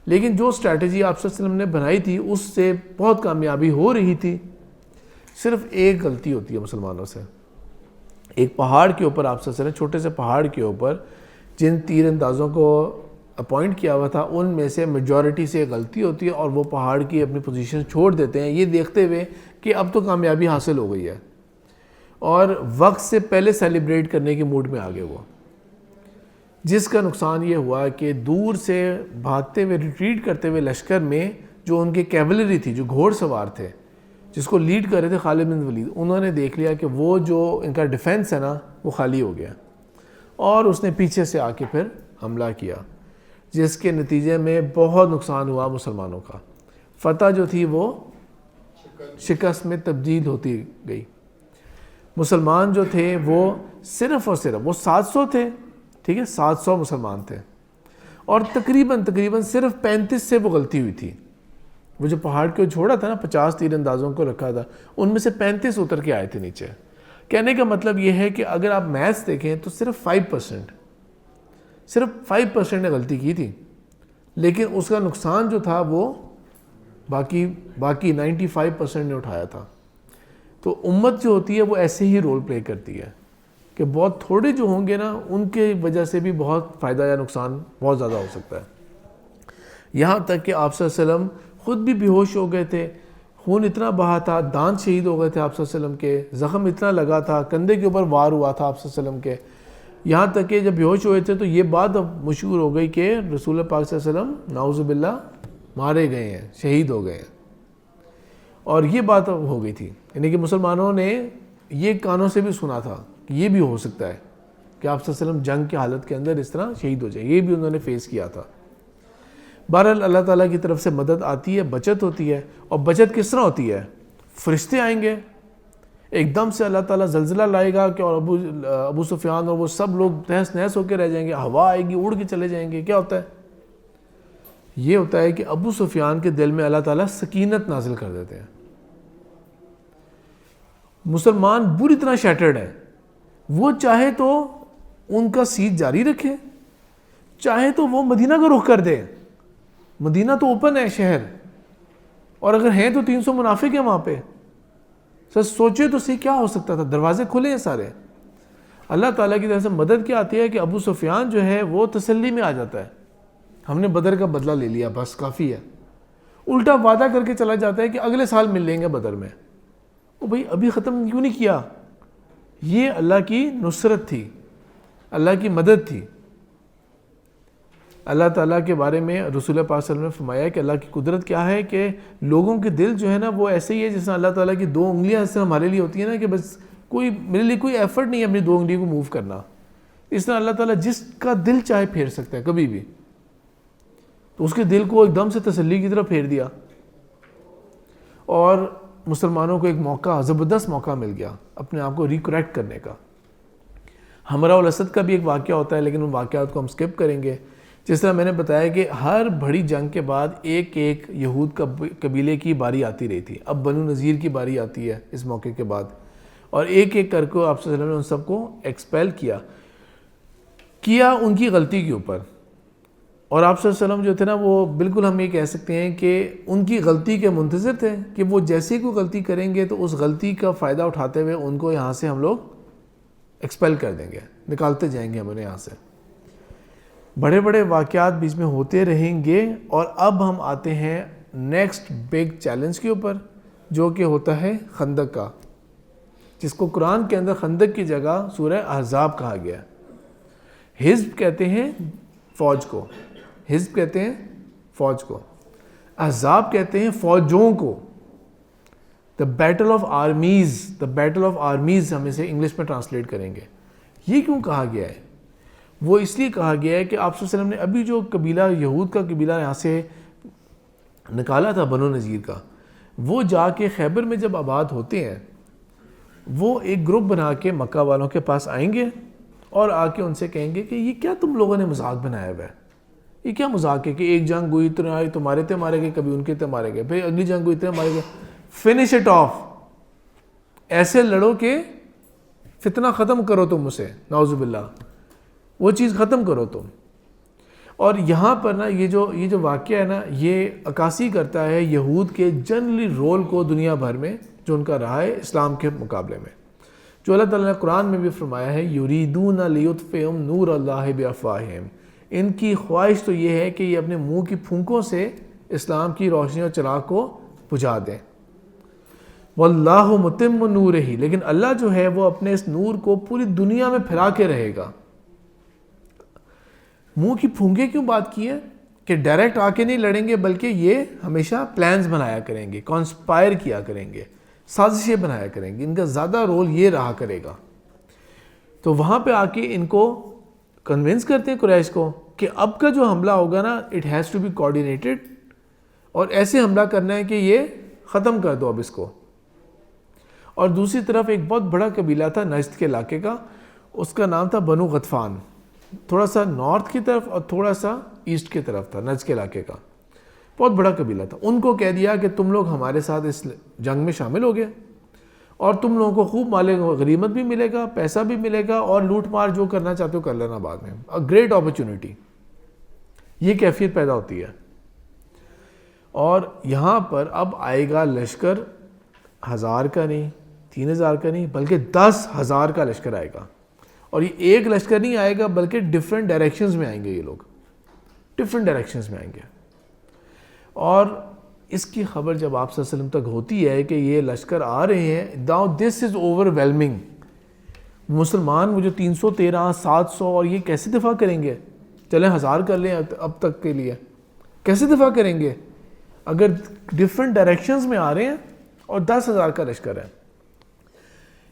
لیکن جو اسٹریٹجی آپ صلی اللہ علیہ وسلم نے بنائی تھی اس سے بہت کامیابی ہو رہی تھی. صرف ایک غلطی ہوتی ہے مسلمانوں سے. ایک پہاڑ کے اوپر آپ صلی اللہ علیہ وسلم، چھوٹے سے پہاڑ کے اوپر جن تیر اندازوں کو اپوائنٹ کیا ہوا تھا ان میں سے میجورٹی سے غلطی ہوتی ہے اور وہ پہاڑ کی اپنی پوزیشن چھوڑ دیتے ہیں، یہ دیکھتے ہوئے کہ اب تو کامیابی حاصل ہو گئی ہے، اور وقت سے پہلے سیلیبریٹ کرنے کے موڈ میں آگے وہ، جس کا نقصان یہ ہوا کہ دور سے بھاگتے ہوئے ریٹریٹ کرتے ہوئے لشکر میں جو ان کی کیولری تھی، جو گھوڑ سوار تھے، جس کو لیڈ کر رہے تھے خالد بن ولید، انہوں نے دیکھ لیا کہ وہ جو ان کا ڈیفنس ہے نا وہ خالی ہو گیا، اور اس نے پیچھے سے آ کے پھر حملہ کیا، جس کے نتیجے میں بہت نقصان ہوا مسلمانوں کا. فتح جو تھی وہ شکست میں تبدیل ہوتی گئی. مسلمان جو تھے وہ صرف اور صرف وہ 700 تھے، ٹھیک ہے، 700 مسلمان تھے، اور تقریباً صرف 35 سے وہ غلطی ہوئی تھی. وہ جو پہاڑ کو چھوڑا تھا نا، 50 تیر اندازوں کو رکھا تھا، ان میں سے 35 اتر کے آئے تھے نیچے. کہنے کا مطلب یہ ہے کہ اگر آپ میتھس دیکھیں تو صرف 5% نے غلطی کی تھی، لیکن اس کا نقصان جو تھا وہ باقی 95% نے اٹھایا تھا. تو امت جو ہوتی ہے وہ ایسے ہی رول پلے کرتی ہے کہ بہت تھوڑے جو ہوں گے نا ان کے وجہ سے بھی بہت فائدہ یا نقصان بہت زیادہ ہو سکتا ہے. یہاں تک کہ آپ صلی اللہ علیہ وسلم خود بھی بے ہوش ہو گئے تھے، خون اتنا بہا تھا، دانت شہید ہو گئے تھے آپ صلی اللہ علیہ وسلم کے، زخم اتنا لگا تھا، کندھے کے اوپر وار ہوا تھا آپ صلی اللہ علیہ وسلم کے. یہاں تک کہ جب بے ہوش ہوئے تھے تو یہ بات اب مشہور ہو گئی کہ رسول پاک صلی اللہ علیہ وسلم نعوذ باللہ مارے گئے ہیں، شہید ہو گئے ہیں. اور یہ بات اب ہو گئی تھی، یعنی کہ مسلمانوں نے یہ کانوں سے بھی سنا تھا کہ یہ بھی ہو سکتا ہے کہ آپ صلی اللہ علیہ وسلم جنگ کی حالت کے اندر اس طرح شہید ہو جائے، یہ بھی انہوں نے فیس کیا تھا. بہرحال اللہ تعالیٰ کی طرف سے مدد آتی ہے، بچت ہوتی ہے. اور بچت کس طرح ہوتی ہے؟ فرشتے آئیں گے، ایک دم سے اللہ تعالیٰ زلزلہ لائے گا کہ اور ابو سفیان اور وہ سب لوگ تہس نہس ہو کے رہ جائیں گے، ہوا آئے گی، اڑ کے چلے جائیں گے. کیا ہوتا ہے؟ یہ ہوتا ہے کہ ابو سفیان کے دل میں اللہ تعالیٰ سکینت نازل کر دیتے ہیں. مسلمان بری طرح شیٹرڈ ہیں، وہ چاہے تو ان کا سیج جاری رکھے، چاہے تو وہ مدینہ کا رخ کر دے. مدینہ تو اوپن ہے شہر، اور اگر ہیں تو 300 منافق ہیں وہاں پہ. سر سوچے تو صحیح کیا ہو سکتا تھا، دروازے کھلے ہیں سارے. اللہ تعالیٰ کی طرف سے مدد کیا آتی ہے کہ ابو سفیان جو ہے وہ تسلی میں آ جاتا ہے، ہم نے بدر کا بدلہ لے لیا، بس کافی ہے. الٹا وعدہ کر کے چلا جاتا ہے کہ اگلے سال مل لیں گے بدر میں. وہ بھائی ابھی ختم کیوں نہیں کیا؟ یہ اللہ کی نصرت تھی، اللہ کی مدد تھی. اللہ تعالیٰ کے بارے میں رسول پاک صلی اللہ علیہ وسلم نے فرمایا کہ اللہ کی قدرت کیا ہے کہ لوگوں کے دل جو ہے نا وہ ایسے ہی ہے جس طرح اللہ تعالیٰ کی 2 انگلیاں اس طرح ہمارے لیے ہوتی ہیں نا کہ بس کوئی میرے لیے کوئی ایفرٹ نہیں ہے اپنی 2 انگلیوں کو موو کرنا. اس طرح اللہ تعالیٰ جس کا دل چاہے پھیر سکتا ہے کبھی بھی. تو اس کے دل کو ایک دم سے تسلی کی طرف پھیر دیا، اور مسلمانوں کو ایک موقع، زبردست موقع مل گیا اپنے آپ کو ریکریکٹ کرنے کا. ہمراء الاسد کا بھی ایک واقعہ ہوتا ہے لیکن ان واقعات کو ہم سکپ کریں گے. جس طرح میں نے بتایا کہ ہر بڑی جنگ کے بعد ایک یہود قبیلے کی باری آتی رہی تھی. اب بنو نذیر کی باری آتی ہے اس موقع کے بعد، اور ایک کر کو آپ صلی اللہ علیہ وسلم نے ان سب کو ایکسپیل کیا ان کی غلطی کے اوپر. اور آپ صلی اللہ علیہ وسلم جو تھے نا وہ بالکل ہم یہ کہہ سکتے ہیں کہ ان کی غلطی کے منتظر تھے کہ وہ جیسے کوئی غلطی کریں گے تو اس غلطی کا فائدہ اٹھاتے ہوئے ان کو یہاں سے ہم لوگ ایکسپیل کر دیں گے، نکالتے جائیں گے ہم انہیں یہاں سے. بڑے بڑے واقعات بیچ میں ہوتے رہیں گے. اور اب ہم آتے ہیں نیکسٹ بگ چیلنج کے اوپر، جو کہ ہوتا ہے خندق کا، جس کو قرآن کے اندر خندق کی جگہ سورہ احزاب کہا گیا. حزب کہتے ہیں فوج کو، حزب کہتے ہیں فوج کو. احزاب کہتے ہیں فوجوں کو. The battle of armies, the battle of armies ہم اسے انگلش میں ٹرانسلیٹ کریں گے. یہ کیوں کہا گیا ہے؟ وہ اس لیے کہا گیا ہے کہ آپ صلی اللہ علیہ وسلم نے ابھی جو قبیلہ یہود کا قبیلہ یہاں سے نکالا تھا بنو نذیر کا، وہ جا کے خیبر میں جب آباد ہوتے ہیں وہ ایک گروپ بنا کے مکہ والوں کے پاس آئیں گے اور آ کے ان سے کہیں گے کہ یہ کیا تم لوگوں نے مذاق بنایا ہوا ہے، یہ کیا مذاق ہے کہ ایک جنگ ہوئی تمہارے تے مارے گئے، کبھی ان کے تے مارے گئے، پھر اگلی جنگ ہوئی تے مارے گئے. فنش اٹ آف، ایسے لڑو کہ فتنہ ختم کرو تم اسے، نعوذ باللہ، وہ چیز ختم کرو تم. اور یہاں پر نا یہ جو واقعہ ہے نا، یہ عکاسی کرتا ہے یہود کے جنرلی رول کو دنیا بھر میں جو ان کا رہا ہے اسلام کے مقابلے میں. جو اللہ تعالیٰ نے قرآن میں بھی فرمایا ہے یریدون لیطفئوا نور اللہ بافواہہم، ان کی خواہش تو یہ ہے کہ یہ اپنے منہ کی پھونکوں سے اسلام کی روشنی اور چراغ کو بجھا دیں. واللہ متم نورہ، لیکن اللہ جو ہے وہ اپنے اس نور کو پوری دنیا میں پھیلا کے رہے گا. منہ کی پھونکے کیوں بات کی ہے؟ کہ ڈائریکٹ آ کے نہیں لڑیں گے، بلکہ یہ ہمیشہ پلانز بنایا کریں گے، کانسپائر کیا کریں گے، سازشیں بنایا کریں گے. ان کا زیادہ رول یہ رہا کرے گا. تو وہاں پہ آ کے ان کو کنونس کرتے ہیں قریش کو کہ اب کا جو حملہ ہوگا نا it has to be coordinated, اور ایسے حملہ کرنا ہے کہ یہ ختم کر دو اب اس کو. اور دوسری طرف ایک بہت بڑا قبیلہ تھا نجد کے علاقے کا، اس کا نام تھا بنو غطفان، تھوڑا سا نارتھ کی طرف اور تھوڑا سا ایسٹ کی طرف تھا نجد کے علاقے کا، بہت بڑا قبیلہ تھا. ان کو کہہ دیا کہ تم لوگ ہمارے ساتھ اس جنگ میں شامل ہو گئے اور تم لوگوں کو خوب مال غنیمت بھی ملے گا، پیسہ بھی ملے گا، اور لوٹ مار جو کرنا چاہتے ہو کر لینا بعد میں. Great opportunity. یہ کیفیت پیدا ہوتی ہے. اور یہاں پر اب آئے گا لشکر 1000 کا نہیں، 3000 کا نہیں، بلکہ 10,000 کا لشکر آئے گا. اور یہ ایک لشکر نہیں آئے گا بلکہ ڈفرینٹ ڈائریکشنز میں آئیں گے، یہ لوگ ڈفرینٹ ڈائریکشنز میں آئیں گے. اور اس کی خبر جب آپ صلی اللہ علیہ وسلم تک ہوتی ہے کہ یہ لشکر آ رہے ہیں، now this is over whelming. مسلمان وہ جو 313 700 اور یہ کیسے دفاع کریں گے؟ چلیں 1000 کر لیں اب تک کے لیے، کیسے دفاع کریں گے اگر ڈفرینٹ ڈائریکشنز میں آ رہے ہیں اور 10,000 کا لشکر ہے؟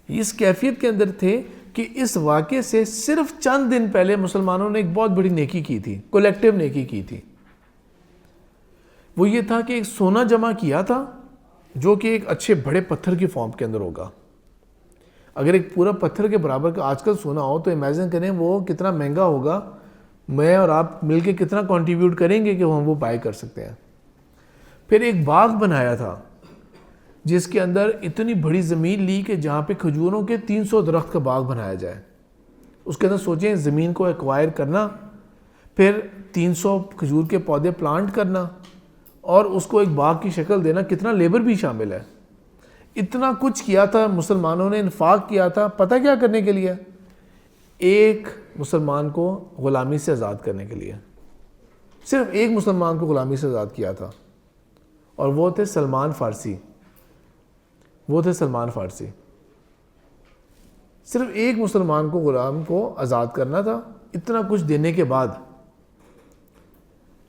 اس کیفیت کے اندر تھے کہ اس واقعے سے صرف چند دن پہلے مسلمانوں نے ایک بہت بڑی نیکی کی تھی، کولیکٹیو نیکی کی تھی. وہ یہ تھا کہ ایک سونا جمع کیا تھا جو کہ ایک اچھے بڑے پتھر کی فارم کے اندر ہوگا. اگر ایک پورا پتھر کے برابر کا آج کل سونا ہو تو امیجن کریں وہ کتنا مہنگا ہوگا. میں اور آپ مل کے کتنا کنٹریبیوٹ کریں گے کہ ہم وہ بائی کر سکتے ہیں. پھر ایک باغ بنایا تھا جس کے اندر اتنی بڑی زمین لی کہ جہاں پہ کھجوروں کے 300 درخت کا باغ بنایا جائے. اس کے اندر سوچیں زمین کو ایکوائر کرنا، پھر 300 کھجور کے پودے پلانٹ کرنا اور اس کو ایک باغ کی شکل دینا، کتنا لیبر بھی شامل ہے. اتنا کچھ کیا تھا مسلمانوں نے، انفاق کیا تھا. پتہ کیا کرنے کے لیے؟ ایک مسلمان کو غلامی سے آزاد کرنے کے لیے. صرف ایک مسلمان کو غلامی سے آزاد کیا تھا اور وہ تھے سلمان فارسی. صرف ایک مسلمان کو غلام کو آزاد کرنا تھا، اتنا کچھ دینے کے بعد.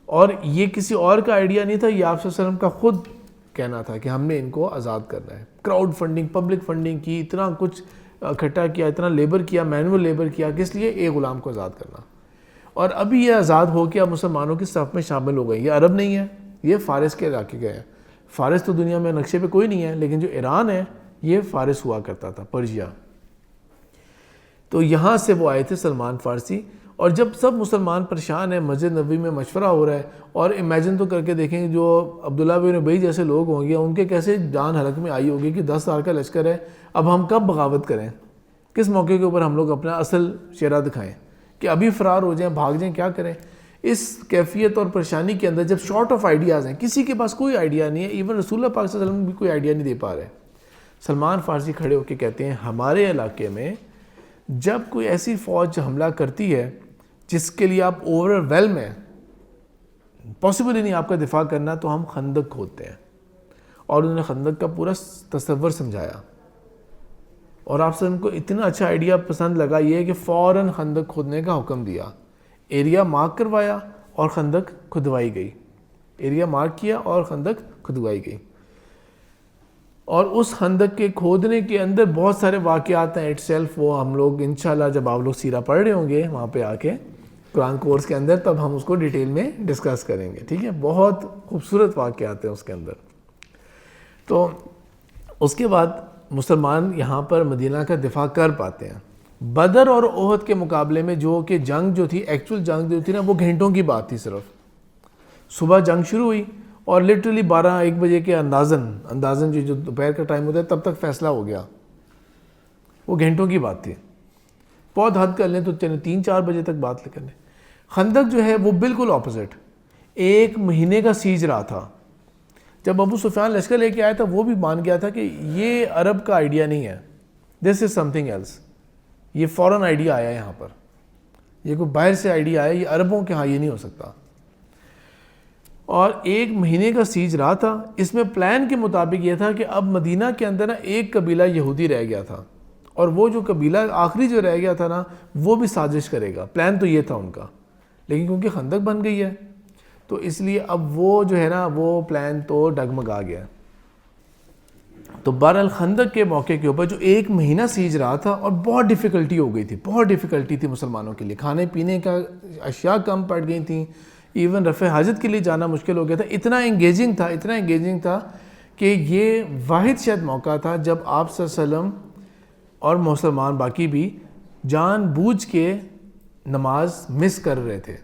اور یہ کسی اور کا آئیڈیا نہیں تھا، یہ آپ صلی اللہ علیہ وسلم کا خود کہنا تھا کہ ہم نے ان کو آزاد کرنا ہے. کراؤڈ فنڈنگ، پبلک فنڈنگ کی، اتنا کچھ اکٹھا کیا، اتنا لیبر کیا، مینول لیبر کیا، کس لیے؟ ایک غلام کو آزاد کرنا. اور ابھی یہ آزاد ہو کے اب مسلمانوں کی صف میں شامل ہو گئی. یہ عرب نہیں ہے، یہ فارس کے علاقے گئے ہیں. فارس تو دنیا میں نقشے پہ کوئی نہیں ہے، لیکن جو ایران ہے یہ فارس ہوا کرتا تھا، پرشیا. تو یہاں سے وہ آئے تھے سلمان فارسی. اور جب سب مسلمان پریشان ہیں، مسجد نبوی میں مشورہ ہو رہا ہے، اور امیجن تو کر کے دیکھیں جو عبداللہ بن ابی جیسے لوگ ہوں گے ان کے کیسے جان حلق میں آئی ہوگی کہ 10,000 کا لشکر ہے، اب ہم کب بغاوت کریں، کس موقع کے اوپر ہم لوگ اپنا اصل چہرہ دکھائیں، کہ ابھی فرار ہو جائیں، بھاگ جائیں، کیا کریں. اس کیفیت اور پریشانی کے اندر جب شارٹ آف آئیڈیاز ہیں، کسی کے پاس کوئی آئیڈیا نہیں ہے، ایون رسول اللہ پاک صلی اللہ علیہ وسلم بھی کوئی آئیڈیا نہیں دے پا رہے. سلمان فارسی کھڑے ہو کے کہتے ہیں ہمارے علاقے میں جب کوئی ایسی فوج حملہ کرتی ہے جس کے لیے آپ اوور ویلم ہیں، پاسبل ہی نہیں آپ کا دفاع کرنا، تو ہم خندق کھودتے ہیں. اور انہوں نے خندق کا پورا تصور سمجھایا، اور آپ سے ان کو اتنا اچھا آئیڈیا پسند لگا یہ کہ فوراً خندق کھودنے کا حکم دیا، ایریا مارک کروایا اور خندق کھدوائی گئی. ایریا مارک کیا اور خندق کھدوائی گئی. اور اس خندق کے کھودنے کے اندر بہت سارے واقعات ہیں اٹ سیلف, وہ ہم لوگ انشاءاللہ جب آپ لوگ سیرہ پڑھ رہے ہوں گے وہاں پہ آ کے قرآن کورس کے اندر, تب ہم اس کو ڈیٹیل میں ڈسکس کریں گے, ٹھیک ہے. بہت خوبصورت واقعات ہیں اس کے اندر. تو اس کے بعد مسلمان یہاں پر مدینہ کا دفاع کر پاتے ہیں. بدر اور احد کے مقابلے میں جو کہ جنگ جو تھی, ایکچول جنگ جو تھی نا, وہ گھنٹوں کی بات تھی صرف. صبح جنگ شروع ہوئی اور لٹرلی 12-1 بجے کے اندازن جو دوپہر کا ٹائم ہوتا ہے تب تک فیصلہ ہو گیا. وہ گھنٹوں کی بات تھی. بہت حد کر لیں تو 3-4 بجے تک بات کر لیں. خندق جو ہے وہ بالکل اپوزٹ, 1 مہینے کا سیج رہا تھا. جب ابو سفیان لشکر لے کے آیا تھا وہ بھی مان گیا تھا کہ یہ عرب کا آئیڈیا نہیں ہے, دس از سم تھنگ ایلس. یہ فوراً آئیڈیا آیا یہاں پر, یہ کوئی باہر سے آئیڈیا آیا, یہ عربوں کے ہاں یہ نہیں ہو سکتا. اور 1 مہینے کا سیج رہا تھا. اس میں پلان کے مطابق یہ تھا کہ اب مدینہ کے اندر نا ایک قبیلہ یہودی رہ گیا تھا, اور وہ جو قبیلہ آخری جو رہ گیا تھا نا وہ بھی سازش کرے گا. پلان تو یہ تھا ان کا, لیکن کیونکہ خندق بن گئی ہے تو اس لیے اب وہ جو ہے نا وہ پلان تو ڈگمگا گیا. تو بہرحال خندق کے موقع کے اوپر جو 1 مہینہ سیج رہا تھا اور بہت ڈیفیکلٹی ہو گئی تھی, بہت ڈیفیکلٹی تھی مسلمانوں کے لیے. کھانے پینے کا اشیاء کم پڑ گئی تھیں, ایون رفع حاجت کے لیے جانا مشکل ہو گیا تھا. اتنا انگیجنگ تھا کہ یہ واحد شاید موقع تھا جب آپ صلی اللہ علیہ وسلم اور مسلمان باقی بھی جان بوجھ کے نماز مس کر رہے تھے.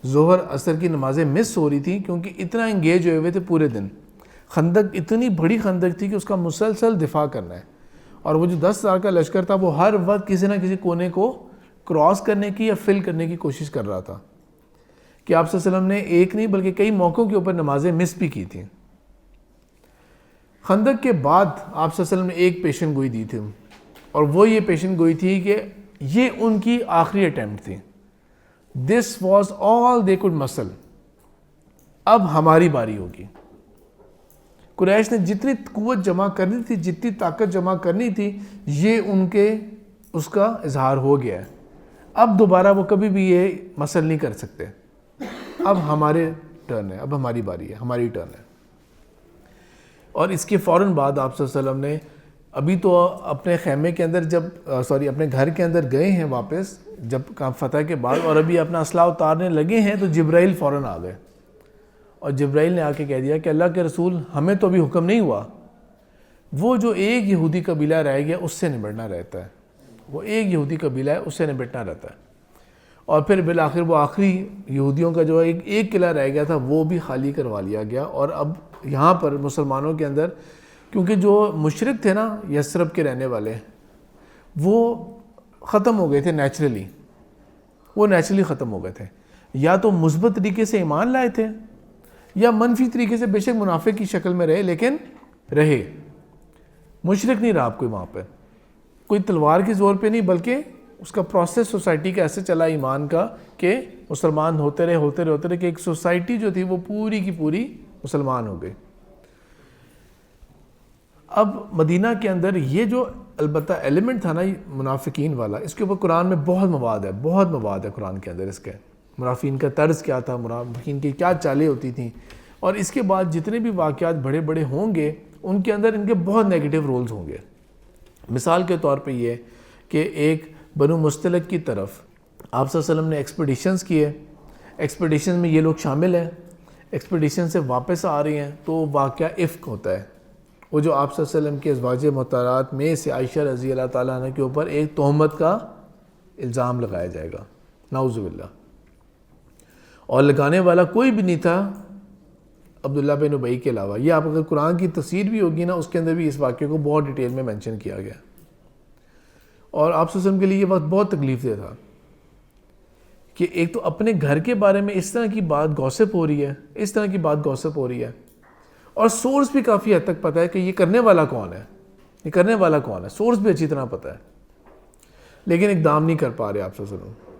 ظہر عصر کی نمازیں مس ہو رہی تھیں کیونکہ اتنا انگیج ہوئے تھے پورے دن. خندق اتنی بڑی خندق تھی کہ اس کا مسلسل دفاع کرنا ہے, اور وہ جو 10,000 کا لشکر تھا وہ ہر وقت کسی نہ کسی کونے کو کراس کرنے کی یا فل کرنے کی کوشش کر رہا تھا. کہ آپ صلی اللہ علیہ وسلم نے ایک نہیں بلکہ کئی موقعوں کے اوپر نمازیں مس بھی کی تھیں. خندق کے بعد آپ صلی اللہ علیہ وسلم نے ایک پیشن گوئی دی تھی, اور وہ یہ پیشن گوئی تھی کہ یہ ان کی آخری اٹیمپٹ تھی. This was all they could مسل, اب ہماری باری ہوگی. قریش نے جتنی قوت جمع کرنی تھی, جتنی طاقت جمع کرنی تھی, یہ ان کے اس کا اظہار ہو گیا ہے. اب دوبارہ وہ کبھی بھی یہ مسل نہیں کر سکتے. اب ہمارے ٹرن ہے, اب ہماری باری ہے, ہماری ٹرن ہے. اور اس کے فوراً بعد آپ صلی اللہ علیہ وسلم نے ابھی تو اپنے خیمے کے اندر اپنے گھر کے اندر گئے ہیں واپس جب فتح کے بعد, اور ابھی اپنا اسلحہ اتارنے لگے ہیں تو جبرائیل فوراً آ گئے. اور جبرائیل نے آ کے کہہ دیا کہ اللہ کے رسول ہمیں تو ابھی حکم نہیں ہوا, وہ جو ایک یہودی قبیلہ رہ گیا اس سے نمٹنا رہتا ہے. وہ ایک یہودی قبیلہ ہے, اس سے نمٹنا رہتا ہے. اور پھر بالآخر وہ آخری یہودیوں کا جو ایک قلعہ رہ گیا تھا وہ بھی خالی کروا لیا گیا. اور اب یہاں پر مسلمانوں کے اندر, کیونکہ جو مشرک تھے نا یثرب کے رہنے والے, وہ ختم ہو گئے تھے نیچرلی, وہ نیچرلی ختم ہو گئے تھے. یا تو مثبت طریقے سے ایمان لائے تھے, یا منفی طریقے سے بے شک منافق کی شکل میں رہے لیکن رہے. مشرک نہیں رہا آپ کوئی وہاں پہ, کوئی تلوار کے زور پہ نہیں, بلکہ اس کا پروسیس سوسائٹی کا ایسے چلا ایمان کا کہ مسلمان ہوتے رہے کہ ایک سوسائٹی جو تھی وہ پوری کی پوری مسلمان ہو گئی. اب مدینہ کے اندر یہ جو البتہ ایلیمنٹ تھا نا منافقین والا, اس کے اوپر قرآن میں بہت مواد ہے قرآن کے اندر. اس کے منافقین کا طرز کیا تھا, منافقین کی کیا چالیں ہوتی تھیں, اور اس کے بعد جتنے بھی واقعات بڑے بڑے ہوں گے ان کے اندر ان کے بہت نیگیٹو رولز ہوں گے. مثال کے طور پہ یہ کہ ایک بنو مستلق کی طرف آپ صلی اللہ علیہ وسلم نے ایکسپیڈیشنز کیے, ایکسپیڈیشن میں یہ لوگ شامل ہیں, ایکسپیڈیشن سے واپس آ رہی ہیں تو واقعہ افک ہوتا ہے. وہ جو آپ صلی اللہ علیہ وسلم کے ازواج مطہرات میں سے عائشہ رضی اللہ تعالیٰ عنہ کے اوپر ایک تہمت کا الزام لگایا جائے گا, نعوذ باللہ, اور لگانے والا کوئی بھی نہیں تھا عبداللہ بن ابی کے علاوہ. یہ آپ اگر قرآن کی تفسیر بھی ہوگی نا, اس کے اندر بھی اس واقعے کو بہت ڈیٹیل میں مینشن کیا گیا. اور آپ صلی اللہ علیہ وسلم کے لیے یہ وقت بہت تکلیف دہ تھا کہ ایک تو اپنے گھر کے بارے میں اس طرح کی بات گوسپ ہو رہی ہے, اور سورس بھی کافی حد تک پتہ ہے کہ یہ کرنے والا کون ہے, سورس بھی اچھی طرح پتہ ہے, لیکن اقدام نہیں کر پا رہے آپ صلی اللہ علیہ وسلم.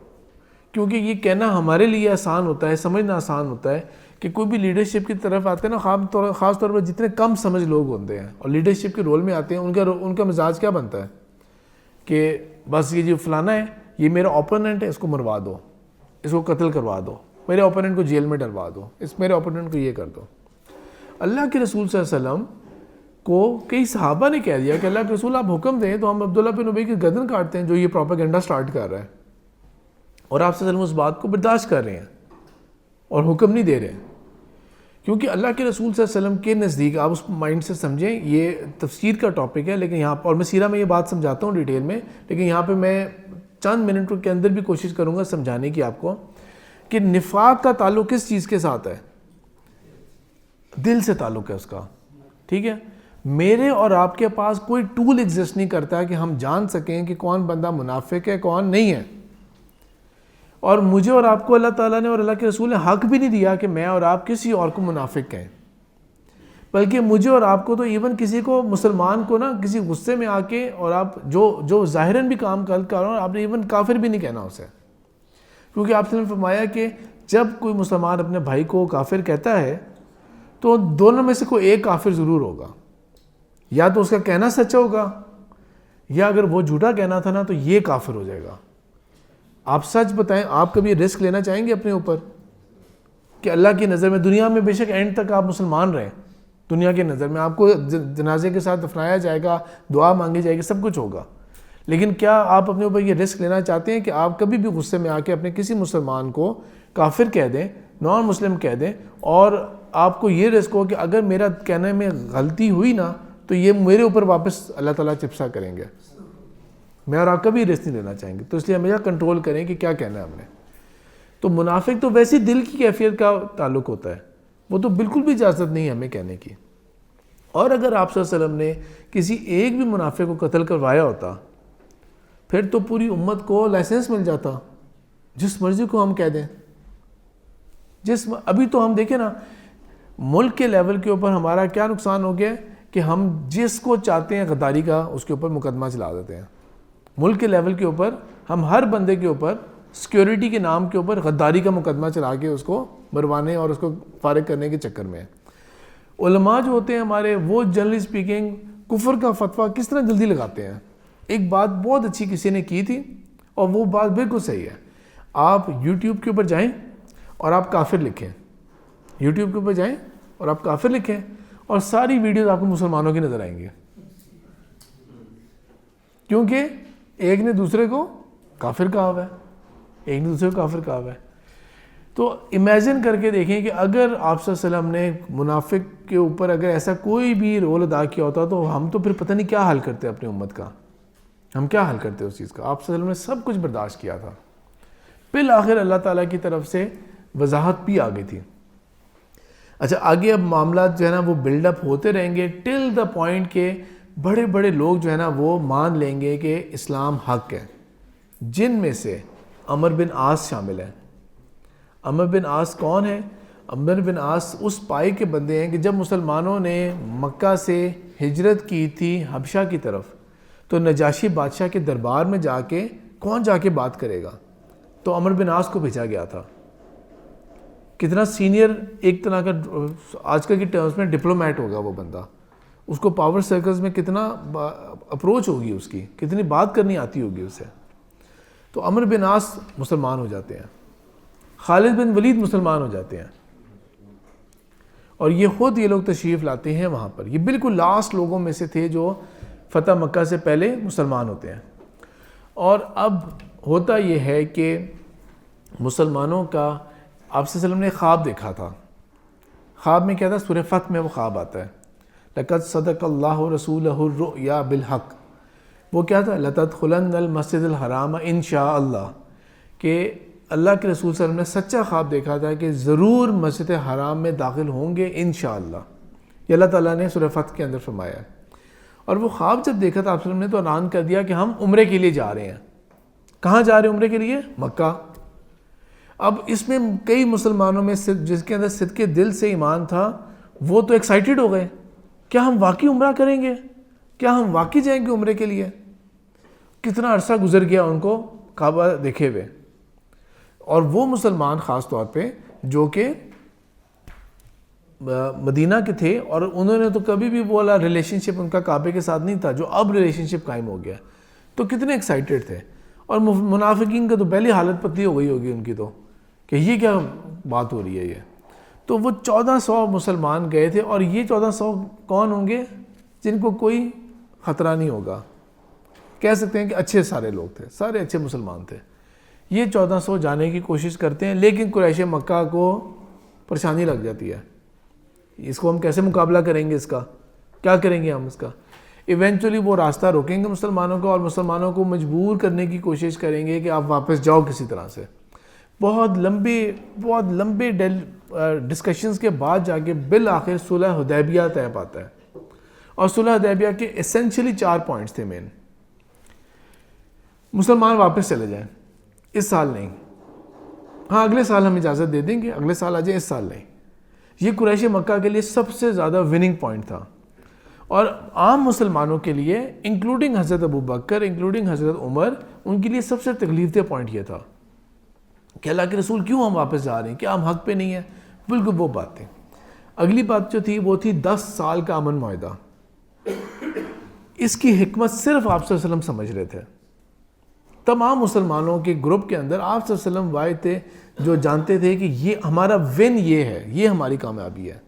کیونکہ یہ کہنا ہمارے لیے آسان ہوتا ہے, سمجھنا آسان ہوتا ہے کہ کوئی بھی لیڈرشپ کی طرف آتے ہیں نا, خاص طور پر جتنے کم سمجھ لوگ ہوتے ہیں اور لیڈرشپ کے رول میں آتے ہیں, ان کا مزاج کیا بنتا ہے کہ بس یہ جو فلانا ہے یہ میرا اوپوننٹ ہے, اس کو مروا دو, اس کو قتل کروا دو, میرے اوپوننٹ کو جیل میں ڈلوا دو، میرے اوپوننٹ کو یہ کر دو۔ اللہ کے رسول صلی اللہ علیہ وسلم کو کئی صحابہ نے کہہ دیا کہ اللہ کے رسول آپ حکم دیں تو ہم عبداللہ بن ابی کی گردن کاٹتے ہیں جو یہ پروپیگنڈا سٹارٹ کر رہا ہے، اور آپ صلی اللہ علیہ وسلم اس بات کو برداشت کر رہے ہیں اور حکم نہیں دے رہے، کیونکہ اللہ کے رسول صلی اللہ علیہ وسلم کے نزدیک، آپ اس مائنڈ سے سمجھیں، یہ تفسیر کا ٹاپک ہے، لیکن یہاں پر، اور میں سیرہ میں یہ بات سمجھاتا ہوں ڈیٹیل میں، لیکن یہاں پہ میں چند منٹ کے اندر بھی کوشش کروں گا سمجھانے کی آپ کو کہ نفاق کا تعلق کس چیز کے ساتھ ہے؟ دل سے تعلق ہے اس کا، ٹھیک ہے؟ میرے اور آپ کے پاس کوئی ٹول ایگزسٹ نہیں کرتا کہ ہم جان سکیں کہ کون بندہ منافق ہے کون نہیں ہے، اور مجھے اور آپ کو اللہ تعالیٰ نے اور اللہ کے رسول نے حق بھی نہیں دیا کہ میں اور آپ کسی اور کو منافق کہیں، بلکہ مجھے اور آپ کو تو ایون کسی کو، مسلمان کو نا، کسی غصے میں آ کے، اور آپ جو ظاہراً بھی کام کر رہا ہوں، آپ نے ایون کافر بھی نہیں کہنا اسے، کیونکہ آپ نے فرمایا کہ جب کوئی مسلمان اپنے بھائی کو کافر کہتا ہے تو دونوں میں سے کوئی ایک کافر ضرور ہوگا، یا تو اس کا کہنا سچا ہوگا، یا اگر وہ جھوٹا کہنا تھا نا تو یہ کافر ہو جائے گا۔ آپ سچ بتائیں، آپ کبھی رسک لینا چاہیں گے اپنے اوپر کہ اللہ کی نظر میں، دنیا میں بے شک اینڈ تک آپ مسلمان رہیں، دنیا کی نظر میں آپ کو جنازے کے ساتھ دفنایا جائے گا، دعا مانگی جائے گی، سب کچھ ہوگا، لیکن کیا آپ اپنے اوپر یہ رسک لینا چاہتے ہیں کہ آپ کبھی بھی غصے میں آ کے اپنے کسی مسلمان کو کافر کہہ دیں، نان مسلم کہہ دیں، اور آپ کو یہ رسک ہو کہ اگر میرا کہنے میں غلطی ہوئی نا تو یہ میرے اوپر واپس اللہ تعالیٰ چپسا کریں گے؟ میں اور آپ کبھی رسک نہیں لینا چاہیں گے، تو اس لیے ہمیشہ کنٹرول کریں کہ کیا کہنا ہے ہم نے۔ تو منافق تو ویسی دل کی کیفیت کا تعلق ہوتا ہے، وہ تو بالکل بھی اجازت نہیں ہے ہمیں کہنے کی، اور اگر آپ صلی اللہ علیہ وسلم نے کسی ایک بھی منافق کو قتل کروایا ہوتا پھر تو پوری امت کو لائسنس مل جاتا، جس مرضی کو ہم کہہ دیں، ابھی تو ہم دیکھیں نا ملک کے لیول کے اوپر ہمارا کیا نقصان ہو گیا کہ ہم جس کو چاہتے ہیں غداری کا اس کے اوپر مقدمہ چلا دیتے ہیں۔ ملک کے لیول کے اوپر ہم ہر بندے کے اوپر سیکیورٹی کے نام کے اوپر غداری کا مقدمہ چلا کے اس کو مروانے اور اس کو فارغ کرنے کے چکر میں۔ علماء جو ہوتے ہیں ہمارے، وہ جنرلی اسپیکنگ کفر کا فتویٰ کس طرح جلدی لگاتے ہیں۔ ایک بات بہت اچھی کسی نے کی تھی اور وہ بات بالکل صحیح ہے، آپ یوٹیوب کے اوپر جائیں اور آپ کافر لکھیں، یوٹیوب کے اوپر جائیں اور آپ کافر لکھیں اور ساری ویڈیوز آپ کو مسلمانوں کی نظر آئیں گے، کیونکہ ایک نے دوسرے کو کافر کہا ہوا ہے، ایک نے دوسرے کو کافر کہا ہوا ہے۔ تو امیجن کر کے دیکھیں کہ اگر آپ صلی اللہ علیہ وسلم نے منافق کے اوپر اگر ایسا کوئی بھی رول ادا کیا ہوتا تو ہم تو پھر پتہ نہیں کیا حل کرتے اپنی امت کا، ہم کیا حل کرتے اس چیز کا۔ آپ صلی اللہ علیہ وسلم نے سب کچھ برداشت کیا تھا، بالآخر اللہ تعالیٰ کی طرف سے وضاحت بھی آ گئی تھی۔ اچھا، آگے اب معاملات جو ہے نا وہ بلڈ اپ ہوتے رہیں گے ٹل دا پوائنٹ کہ بڑے بڑے لوگ جو ہے نا وہ مان لیں گے کہ اسلام حق ہے، جن میں سے عمر بن عاص شامل ہیں۔ عمر بن عاص کون ہے؟ عمر بن عاص اس پائے کے بندے ہیں کہ جب مسلمانوں نے مکہ سے ہجرت کی تھی حبشہ کی طرف تو نجاشی بادشاہ کے دربار میں جا کے کون جا کے بات کرے گا؟ تو عمر بن عاص کو بھیجا گیا تھا۔ کتنا سینئر، ایک طرح کا آج کل کی ٹرمز میں ڈپلومیٹ ہوگا وہ بندہ، اس کو پاور سرکلز میں کتنا اپروچ ہوگی، اس کی کتنی بات کرنی آتی ہوگی اسے۔ تو عمر بن عاص مسلمان ہو جاتے ہیں، خالد بن ولید مسلمان ہو جاتے ہیں، اور یہ خود یہ لوگ تشریف لاتے ہیں وہاں پر۔ یہ بالکل لاسٹ لوگوں میں سے تھے جو فتح مکہ سے پہلے مسلمان ہوتے ہیں۔ اور اب ہوتا یہ ہے کہ مسلمانوں کا، آپ صلی اللہ علیہ وسلم نے خواب دیکھا تھا۔ خواب میں کیا تھا؟ سورہ فتح میں وہ خواب آتا ہے، لَقَدْ صَدَقَ اللَّهُ رَسُولَهُ الرُّؤْيَا بِالْحَقِّ۔ وہ کیا تھا؟ لَتَدْخُلَنَّ الْمَسْجِدَ الْحَرَامَ إِنْ شَاءَ اللَّهُ، کہ اللہ کے رسول صلی اللہ علیہ وسلم نے سچا خواب دیکھا تھا کہ ضرور مسجد حرام میں داخل ہوں گے انشاءاللہ۔ یہ اللہ تعالیٰ نے سورہ فتح کے اندر فرمایا ہے۔ اور وہ خواب جب دیکھا تھا آپ صلی اللہ علیہ وسلم نے تو اعلان کر دیا کہ ہم عمرے کے لیے جا رہے ہیں۔ کہاں جا رہے ہیں عمرے کے لیے؟ مکہ۔ اب اس میں کئی مسلمانوں میں جس کے اندر صدق دل سے ایمان تھا وہ تو ایکسائٹڈ ہو گئے، کیا ہم واقعی عمرہ کریں گے؟ کیا ہم واقعی جائیں گے عمرے کے لیے؟ کتنا عرصہ گزر گیا ان کو کعبہ دیکھے ہوئے، اور وہ مسلمان خاص طور پہ جو کہ مدینہ کے تھے، اور انہوں نے تو کبھی بھی وہ والا ریلیشن شپ ان کا کعبے کے ساتھ نہیں تھا جو اب ریلیشن شپ قائم ہو گیا، تو کتنے ایکسائٹڈ تھے۔ اور منافقین کا تو پہلی حالت پتلی ہو گئی ہوگی ان کی، تو کہ یہ کیا بات ہو رہی ہے یہ. تو وہ 1400 مسلمان گئے تھے, اور یہ 1400 کون ہوں گے؟ جن کو کوئی خطرہ نہیں ہوگا, کہہ سکتے ہیں کہ اچھے سارے لوگ تھے, سارے اچھے مسلمان تھے. یہ 1400 جانے کی کوشش کرتے ہیں, لیکن قریش مکہ کو پریشانی لگ جاتی ہے. اس کو ہم کیسے مقابلہ کریں گے, اس کا کیا کریں گے ہم اس کا؟ ایونچولی وہ راستہ روکیں گے مسلمانوں کو, اور مسلمانوں کو مجبور کرنے کی کوشش کریں گے کہ آپ واپس جاؤ کسی طرح سے. بہت لمبے ڈسکشنز کے بعد جا کے بالآخر صلح حدیبیہ طے پاتا ہے. اور صلح حدیبیہ کے اسینشلی 4 پوائنٹس تھے مین. مسلمان واپس چلے جائیں, اس سال نہیں, ہاں اگلے سال ہم اجازت دے دیں گے, اگلے سال آ جائیں, اس سال نہیں. یہ قریش مکہ کے لیے سب سے زیادہ وننگ پوائنٹ تھا, اور عام مسلمانوں کے لیے انکلوڈنگ حضرت ابو بکر, انکلوڈنگ حضرت عمر, ان کے لیے سب سے تکلیف دہ پوائنٹ یہ تھا کہ اللہ کے رسول کیوں ہم واپس جا رہے ہیں, کیا ہم حق پہ نہیں ہیں؟ بالکل وہ بات تھی. اگلی بات جو تھی وہ تھی 10 سال کا امن معاہدہ. اس کی حکمت صرف آپ صلی اللہ علیہ وسلم سمجھ رہے تھے. تمام مسلمانوں کے گروپ کے اندر آپ صلی اللہ علیہ وسلم واحد تھے جو جانتے تھے کہ یہ ہمارا ون یہ ہے, یہ ہماری کامیابی ہے,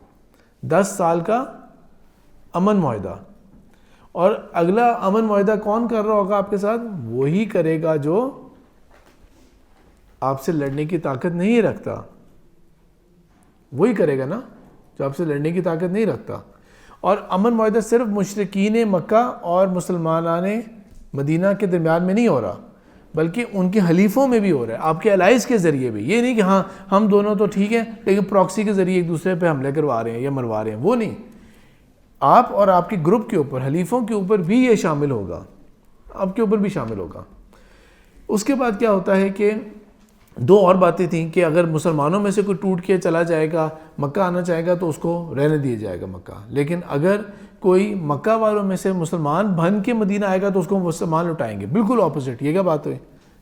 10 سال کا امن معاہدہ. اور اگلا امن معاہدہ کون کر رہا ہوگا آپ کے ساتھ؟ وہی کرے گا جو آپ سے لڑنے کی طاقت نہیں رکھتا. وہی کرے گا نا جو آپ سے لڑنے کی طاقت نہیں رکھتا. اور امن معاہدہ صرف مشرکین مکہ اور مسلمانان مدینہ کے درمیان میں نہیں ہو رہا, بلکہ ان کے حلیفوں میں بھی ہو رہا ہے, آپ کے الائز کے ذریعے بھی. یہ نہیں کہ ہاں ہم دونوں تو ٹھیک ہیں لیکن پراکسی کے ذریعے ایک دوسرے پہ حملے کروا رہے ہیں یا مروا رہے ہیں, وہ نہیں. آپ اور آپ کے گروپ کے اوپر, حلیفوں کے اوپر بھی یہ شامل ہوگا, آپ کے اوپر بھی شامل ہوگا. اس کے بعد کیا ہوتا ہے کہ 2 اور باتیں تھیں کہ اگر مسلمانوں میں سے کوئی ٹوٹ کے چلا جائے گا, مکہ آنا چاہے گا تو اس کو رہنے دیا جائے گا مکہ, لیکن اگر کوئی مکہ والوں میں سے مسلمان بن کے مدینہ آئے گا تو اس کو مسلمان لٹائیں گے. بالکل اپوزٹ, یہ کیا بات ہوئی؟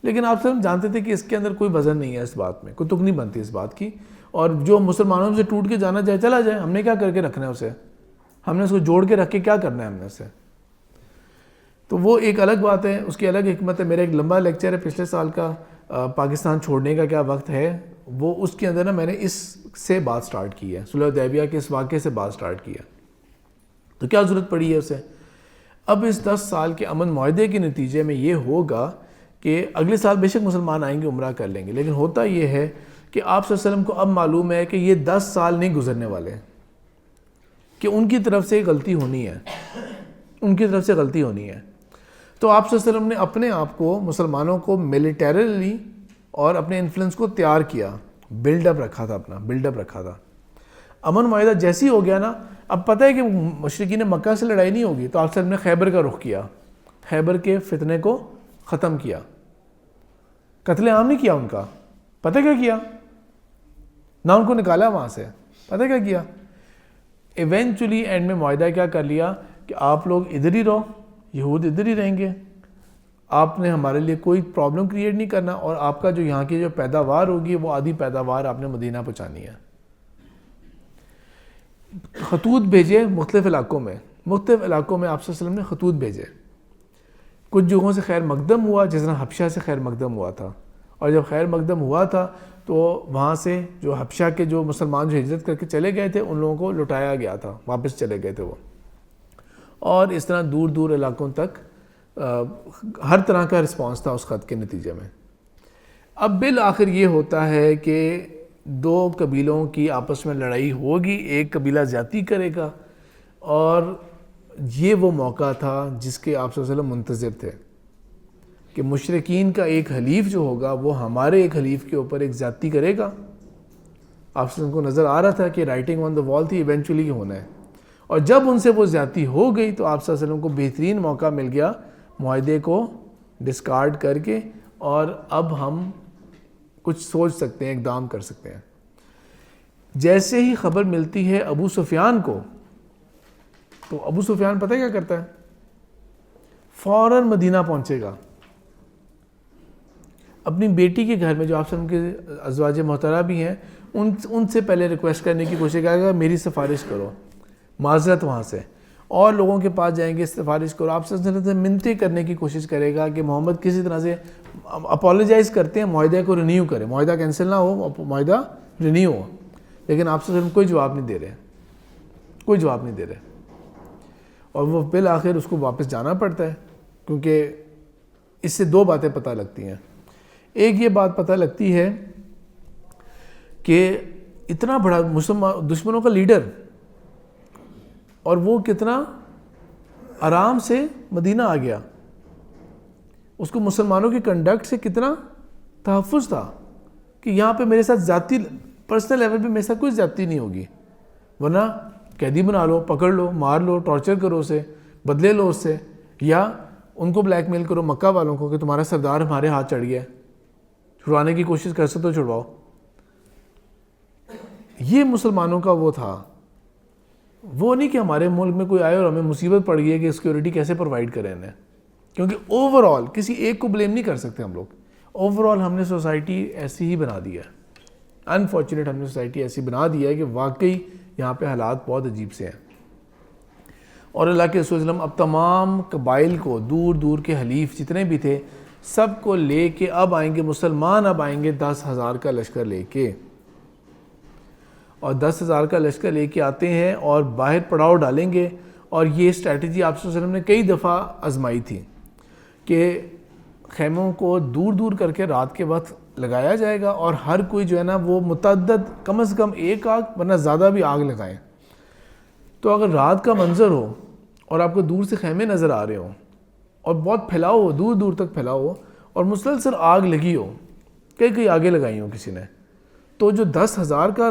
لیکن آپ سب جانتے تھے کہ اس کے اندر کوئی وزن نہیں ہے, اس بات میں کوئی تک نہیں بنتی اس بات کی. اور جو مسلمانوں میں سے ٹوٹ کے جانا چاہے چلا جائے, ہم نے کیا کر کے رکھنا ہے اسے, ہم نے اس کو جوڑ کے رکھ کے کیا کرنا ہے ہم نے اسے. تو وہ ایک الگ بات ہے, اس کی الگ حکمت ہے. میرا ایک لمبا لیکچر ہے پچھلے سال کا, پاکستان چھوڑنے کا کیا وقت ہے, وہ اس کے اندر نا میں نے اس سے بات سٹارٹ کی ہے, صلح حدیبیہ کے اس واقعے سے بات سٹارٹ کی ہے. تو کیا ضرورت پڑی ہے اسے؟ اب اس 10 سال کے امن معاہدے کے نتیجے میں یہ ہوگا کہ اگلے سال بے شک مسلمان آئیں گے, عمرہ کر لیں گے, لیکن ہوتا یہ ہے کہ آپ صلی اللہ علیہ وسلم کو اب معلوم ہے کہ یہ 10 سال نہیں گزرنے والے, کہ ان کی طرف سے غلطی ہونی ہے, ان کی طرف سے غلطی ہونی ہے. تو آپ صلی اللہ علیہ وسلم نے اپنے آپ کو, مسلمانوں کو ملیٹریلی اور اپنے انفلوئنس کو تیار کیا, بلڈ اپ رکھا تھا, اپنا بلڈ اپ رکھا تھا. امن معاہدہ جیسی ہو گیا نا, اب پتہ ہے کہ مشرکین مکہ سے لڑائی نہیں ہوگی, تو آپ صلی اللہ علیہ وسلم نے خیبر کا رخ کیا, خیبر کے فتنے کو ختم کیا, قتل عام نہیں کیا ان کا. پتہ کیا کیا؟ نہ ان کو نکالا وہاں سے, پتہ کیا کیا؟ ایونچولی اینڈ میں معاہدہ کیا کر لیا کہ آپ لوگ ادھر ہی رہو, یہود ادھر ہی رہیں گے, آپ نے ہمارے لیے کوئی پرابلم کریٹ نہیں کرنا, اور آپ کا جو یہاں کی جو پیداوار ہوگی وہ آدھی پیداوار آپ نے مدینہ پہنچانی ہے. خطوط بھیجے مختلف علاقوں میں, مختلف علاقوں میں آپ صلی اللہ علیہ وسلم نے خطوط بھیجے. کچھ جگہوں سے خیر مقدم ہوا, جس طرح حبشہ سے خیر مقدم ہوا تھا, اور جب خیر مقدم ہوا تھا تو وہاں سے جو حبشہ کے جو مسلمان جو ہجرت کر کے چلے گئے تھے ان لوگوں کو لٹایا گیا تھا, واپس چلے گئے تھے وہ. اور اس طرح دور دور علاقوں تک ہر طرح کا رسپانس تھا اس خط کے نتیجے میں. اب بالآخر یہ ہوتا ہے کہ 2 قبیلوں کی آپس میں لڑائی ہوگی, ایک قبیلہ زیادتی کرے گا, اور یہ وہ موقع تھا جس کے آپ صلی اللہ علیہ وسلم منتظر تھے کہ مشرکین کا ایک حلیف جو ہوگا وہ ہمارے ایک حلیف کے اوپر ایک زیادتی کرے گا. آپ صلی اللہ علیہ وسلم کو نظر آ رہا تھا کہ رائٹنگ آن دا وال تھی, ایونچولی ہونا ہے. اور جب ان سے وہ زیادتی ہو گئی تو آپ صلی اللہ علیہ وسلم کو بہترین موقع مل گیا معاہدے کو ڈسکارڈ کر کے, اور اب ہم کچھ سوچ سکتے ہیں, اقدام کر سکتے ہیں. جیسے ہی خبر ملتی ہے ابو سفیان کو, تو ابو سفیان پتہ کیا کرتا ہے, فوراً مدینہ پہنچے گا, اپنی بیٹی کے گھر میں جو آپ سے ان کے ازواج محترمہ بھی ہیں ان سے پہلے ریکویسٹ کرنے کی کوشش کرے گا, میری سفارش کرو, معذرت وہاں سے. اور لوگوں کے پاس جائیں گے, سفارش کرو, آپ صلی اللہ علیہ وسلم سے منتیں کرنے کی کوشش کرے گا کہ محمد کسی طرح سے اپولوجائز کرتے ہیں, معاہدے کو رینیو کرے, معاہدہ کینسل نہ ہو, معاہدہ رینیو ہو. لیکن آپ صلی اللہ علیہ وسلم کوئی جواب نہیں دے رہے, کوئی جواب نہیں دے رہے, اور وہ بالآخر اس کو واپس جانا پڑتا ہے. کیونکہ اس سے دو باتیں پتہ لگتی ہیں. ایک یہ بات پتہ لگتی ہے کہ اتنا بڑا دشمنوں کا لیڈر, اور وہ کتنا آرام سے مدینہ آ گیا, اس کو مسلمانوں کی کنڈکٹ سے کتنا تحفظ تھا کہ یہاں پہ میرے ساتھ ذاتی پرسنل لیول پہ میرے ساتھ کوئی زیادتی نہیں ہوگی, ورنہ قیدی بنا لو, پکڑ لو, مار لو, ٹارچر کرو اسے, بدلے لو اس سے, یا ان کو بلیک میل کرو مکہ والوں کو کہ تمہارا سردار ہمارے ہاتھ چڑھ گیا ہے, چھڑوانے کی کوشش کر سکتے تو چھڑواؤ. یہ مسلمانوں کا وہ تھا, وہ نہیں کہ ہمارے ملک میں کوئی آئے اور ہمیں مصیبت پڑ گئی ہے کہ سیکورٹی کیسے پرووائڈ کریں انہیں. کیونکہ اوور آل کسی ایک کو بلیم نہیں کر سکتے ہم لوگ, اوور آل ہم نے سوسائٹی ایسی ہی بنا دی ہے, انفارچونیٹ ہم نے سوسائٹی ایسی بنا دی ہے کہ واقعی یہاں پہ حالات بہت عجیب سے ہیں. اور اللہ کے رسول صلی اللہ علیہ وسلم اب تمام قبائل کو, دور دور کے حلیف جتنے بھی تھے سب کو لے کے اب آئیں گے, مسلمان اب آئیں گے 10,000 کا لشکر لے کے, اور 10,000 کا لشکر لے کے آتے ہیں اور باہر پڑاؤ ڈالیں گے. اور یہ اسٹریٹجی آپ صلی اللہ علیہ وسلم نے کئی دفعہ آزمائی تھی کہ خیموں کو دور دور کر کے رات کے وقت لگایا جائے گا, اور ہر کوئی جو ہے نا وہ متعدد, کم از کم ایک آگ ورنہ زیادہ بھی آگ لگائیں. تو اگر رات کا منظر ہو اور آپ کو دور سے خیمے نظر آ رہے ہوں اور بہت پھیلاؤ ہو, دور دور تک پھیلاؤ ہو, اور مسلسل آگ لگی ہو, کئی آگے لگائی ہوں کسی نے, تو جو 10,000 کا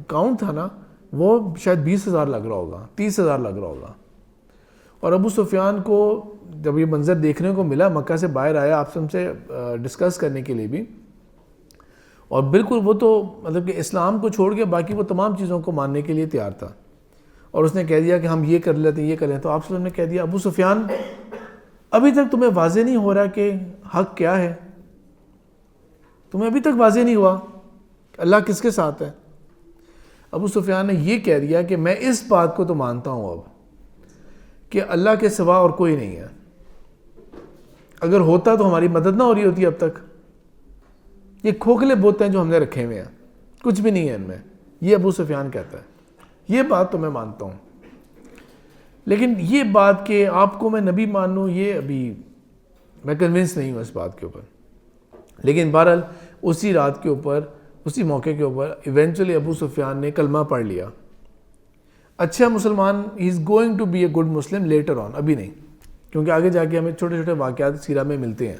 کاؤنٹ تھا نا وہ شاید 20,000 لگ رہا ہوگا, 30,000 لگ رہا ہوگا. اور ابو سفیان کو جب یہ منظر دیکھنے کو ملا, مکہ سے باہر آیا آپ سے ڈسکس کرنے کے لیے بھی, اور بالکل وہ تو مطلب کہ اسلام کو چھوڑ کے باقی وہ تمام چیزوں کو ماننے کے لیے تیار تھا, اور اس نے کہہ دیا کہ ہم یہ کر لیتے ہیں, یہ کر لیں. تو آپ صلی اللہ علیہ وسلم نے کہہ دیا, ابو سفیان ابھی تک تمہیں واضح نہیں ہو رہا کہ حق کیا ہے, تمہیں ابھی تک واضح نہیں ہوا اللہ کس کے ساتھ ہے. ابو سفیان نے یہ کہہ دیا کہ میں اس بات کو تو مانتا ہوں اب کہ اللہ کے سوا اور کوئی نہیں ہے, اگر ہوتا تو ہماری مدد نہ ہو رہی ہوتی اب تک. یہ کھوکھلے بت ہیں جو ہم نے رکھے ہوئے ہیں, کچھ بھی نہیں ہے ان میں. یہ ابو سفیان کہتا ہے, یہ بات تو میں مانتا ہوں, لیکن یہ بات کہ آپ کو میں نبی مانوں, یہ ابھی میں کنونس نہیں ہوں اس بات کے اوپر. لیکن بہرحال اسی رات کے اوپر, اسی موقع کے اوپر ایونچولی ابو سفیان نے کلمہ پڑھ لیا. اچھا مسلمان, he is going to be a good Muslim later on, ابھی نہیں, کیونکہ آگے جا کے ہمیں چھوٹے چھوٹے واقعات سیرہ میں ملتے ہیں.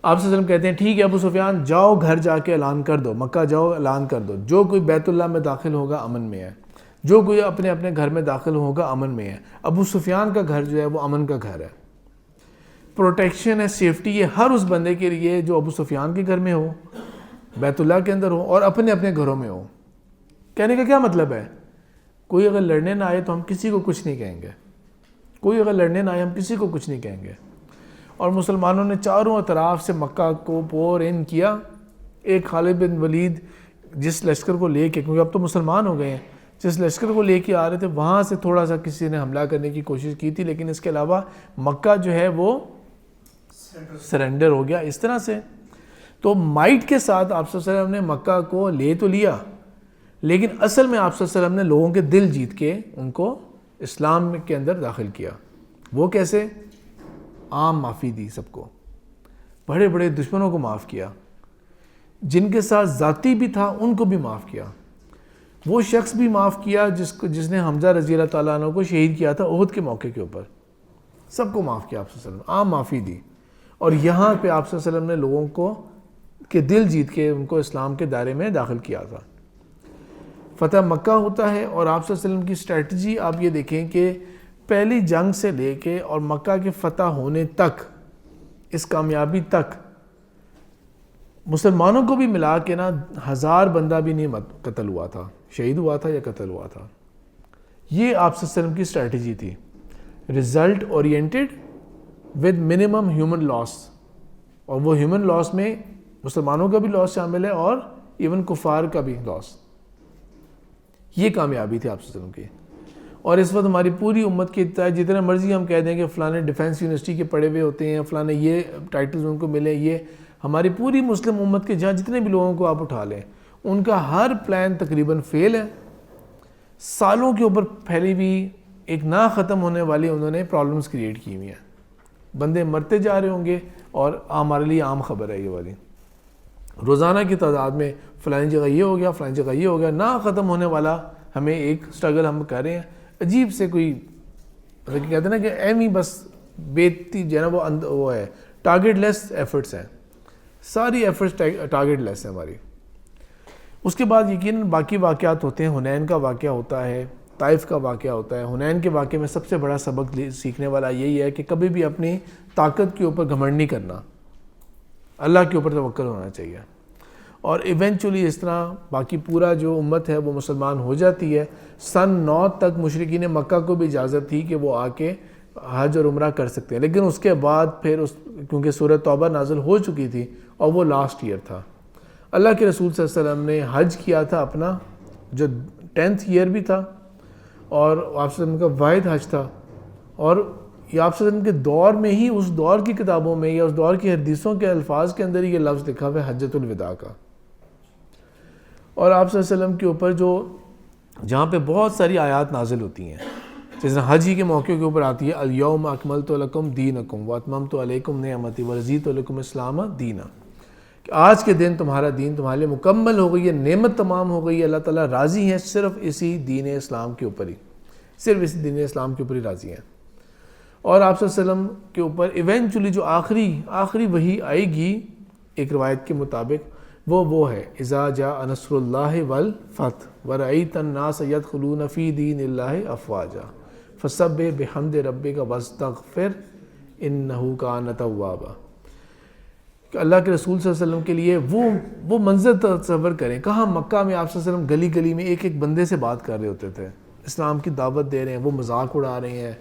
آپ صلی اللہ علیہ وسلم کہتے ہیں ٹھیک ہے ابو سفیان جاؤ گھر جا کے اعلان کر دو, مکہ جاؤ اعلان کر دو, جو کوئی بیت اللہ میں داخل ہوگا امن میں ہے, جو کوئی اپنے اپنے گھر میں داخل ہوگا امن میں ہے. ابو سفیان کا گھر جو ہے وہ امن کا گھر ہے, پروٹیکشن ہے, سیفٹی ہے ہر اس بندے کے لیے جو ابو سفیان کے گھر میں ہو, بیت اللہ کے اندر ہو, اور اپنے اپنے گھروں میں ہو. کہنے کا کیا مطلب ہے, کوئی اگر لڑنے نہ آئے تو ہم کسی کو کچھ نہیں کہیں گے, کوئی اگر لڑنے نہ آئے ہم کسی کو کچھ نہیں کہیں گے. اور مسلمانوں نے چاروں اطراف سے مکہ کو پور ان کیا. ایک خالد بن ولید جس لشکر کو لے کے, کیونکہ اب تو مسلمان ہو گئے ہیں, جس لشکر کو لے کے آ رہے تھے وہاں سے تھوڑا سا کسی نے حملہ کرنے کی کوشش کی تھی, لیکن اس کے علاوہ مکہ جو ہے وہ سرنڈر ہو گیا اس طرح سے. تو مائٹ کے ساتھ آپ صلی اللہ علیہ وسلم نے مکہ کو لے تو لیا, لیکن اصل میں آپ صلی اللہ علیہ وسلم نے لوگوں کے دل جیت کے ان کو اسلام کے اندر داخل کیا. وہ کیسے؟ عام معافی دی سب کو, بڑے بڑے دشمنوں کو معاف کیا, جن کے ساتھ ذاتی بھی تھا ان کو بھی معاف کیا. وہ شخص بھی معاف کیا جس نے حمزہ رضی اللہ تعالیٰ عنہ کو شہید کیا تھا احد کے موقع کے اوپر, سب کو معاف کیا آپ صلی اللہ علیہ وسلم, عام معافی دی. اور یہاں پہ آپ صلی اللہ علیہ وسلم نے لوگوں کو کے دل جیت کے ان کو اسلام کے دائرے میں داخل کیا تھا. فتح مکہ ہوتا ہے, اور آپ صلی اللہ علیہ وسلم کی اسٹریٹجی آپ یہ دیکھیں کہ پہلی جنگ سے لے کے اور مکہ کے فتح ہونے تک, اس کامیابی تک, مسلمانوں کو بھی ملا کے نا 1000 بندہ بھی نہیں قتل ہوا تھا, شہید ہوا تھا یا قتل ہوا تھا. یہ آپ صلی اللہ علیہ وسلم کی اسٹریٹجی تھی, result oriented with minimum human loss. اور وہ ہیومن لاس میں مسلمانوں کا بھی لاس شامل ہے اور ایون کفار کا بھی لاس. یہ کامیابی تھی آپ صلی اللہ علیہ وسلم کی. اور اس وقت ہماری پوری امت کے جتنا مرضی ہم کہہ دیں کہ فلانے ڈیفینس یونیورسٹی کے پڑھے ہوئے ہوتے ہیں، فلانے یہ ٹائٹلز ان کو ملے، یہ ہماری پوری مسلم امت کے جہاں جتنے بھی لوگوں کو آپ اٹھا لیں ان کا ہر پلان تقریباً فیل ہے. سالوں کے اوپر پھیلی ہوئی ایک نہ ختم ہونے والی انہوں نے پرابلمس کریٹ کی ہوئی ہیں. بندے مرتے جا رہے ہوں گے اور ہمارے لیے عام خبر ہے یہ والی. روزانہ کی تعداد میں فلانی جگہ یہ ہو گیا، فلانی جگہ یہ ہو گیا، نہ ختم ہونے والا ہمیں ایک سٹرگل ہم کر رہے ہیں. عجیب سے کوئی مطلب کہتے ہیں نا کہ ایم ہی بس بیتی جو ہے نا وہ ہے ٹارگیٹ لیس ایفرٹس ہیں، ساری ایفرٹس ٹارگیٹ لیس ہیں ہماری. اس کے بعد یقیناً باقی واقعات ہوتے ہیں. حنین کا واقعہ ہوتا ہے، طائف کا واقعہ ہوتا ہے. حنین کے واقعے میں سب سے بڑا سبق سیکھنے والا یہی ہے کہ کبھی بھی اپنی طاقت کے اوپر گھمنڈ نہیں کرنا، اللہ کے اوپر توکل ہونا چاہیے. اور ایونچولی اس طرح باقی پورا جو امت ہے وہ مسلمان ہو جاتی ہے. سن 9 تک مشرکین مکہ کو بھی اجازت تھی کہ وہ آ کے حج اور عمرہ کر سکتے ہیں، لیکن اس کے بعد پھر کیونکہ سورہ توبہ نازل ہو چکی تھی اور وہ لاسٹ ایئر تھا. اللہ کے رسول صلی اللہ علیہ وسلم نے حج کیا تھا اپنا جو 10th ایئر بھی تھا، اور آپ صلی اللہ علیہ وسلم کا واحد حج تھا. اور یہ آپ صلی اللہ علیہ وسلم کے دور میں ہی اس دور کی کتابوں میں یا اس دور کی حدیثوں کے الفاظ کے اندر ہی یہ لفظ لکھا ہوا ہے حجۃ الوداع کا. اور آپ صلی اللہ علیہ وسلم کے اوپر جہاں پہ بہت ساری آیات نازل ہوتی ہیں، جس طرح حج ہی کے موقع کے اوپر آتی ہے الیوم اکملت لکم دینکم واتممت علیکم نعمتی ورضیت لکم اسلام دینا، کہ آج کے دن تمہارا دین تمہارے لیے مکمل ہو گئی ہے، نعمت تمام ہو گئی ہے. اللہ تعالیٰ راضی ہیں صرف اسی دین اسلام کے اوپر ہی، صرف اسی دین اسلام کے اوپر ہی راضی ہیں. اور آپ صلی اللہ علیہ وسلم کے اوپر ایونچولی جو آخری وحی آئے گی ایک روایت کے مطابق وہ ہے اذا جاء نصر اللہ والفتح ورأیت الناس یدخلون فی دین اللہ افواجا فسبح بحمد ربک واستغفر انہ کان توابا. کہ اللہ کے رسول صلی اللہ علیہ وسلم کے لیے وہ منظر تصور کریں. کہاں مکہ میں آپ صلی اللہ علیہ وسلم گلی گلی میں ایک بندے سے بات کر رہے ہوتے تھے، اسلام کی دعوت دے رہے ہیں، وہ مذاق اڑا رہے ہیں،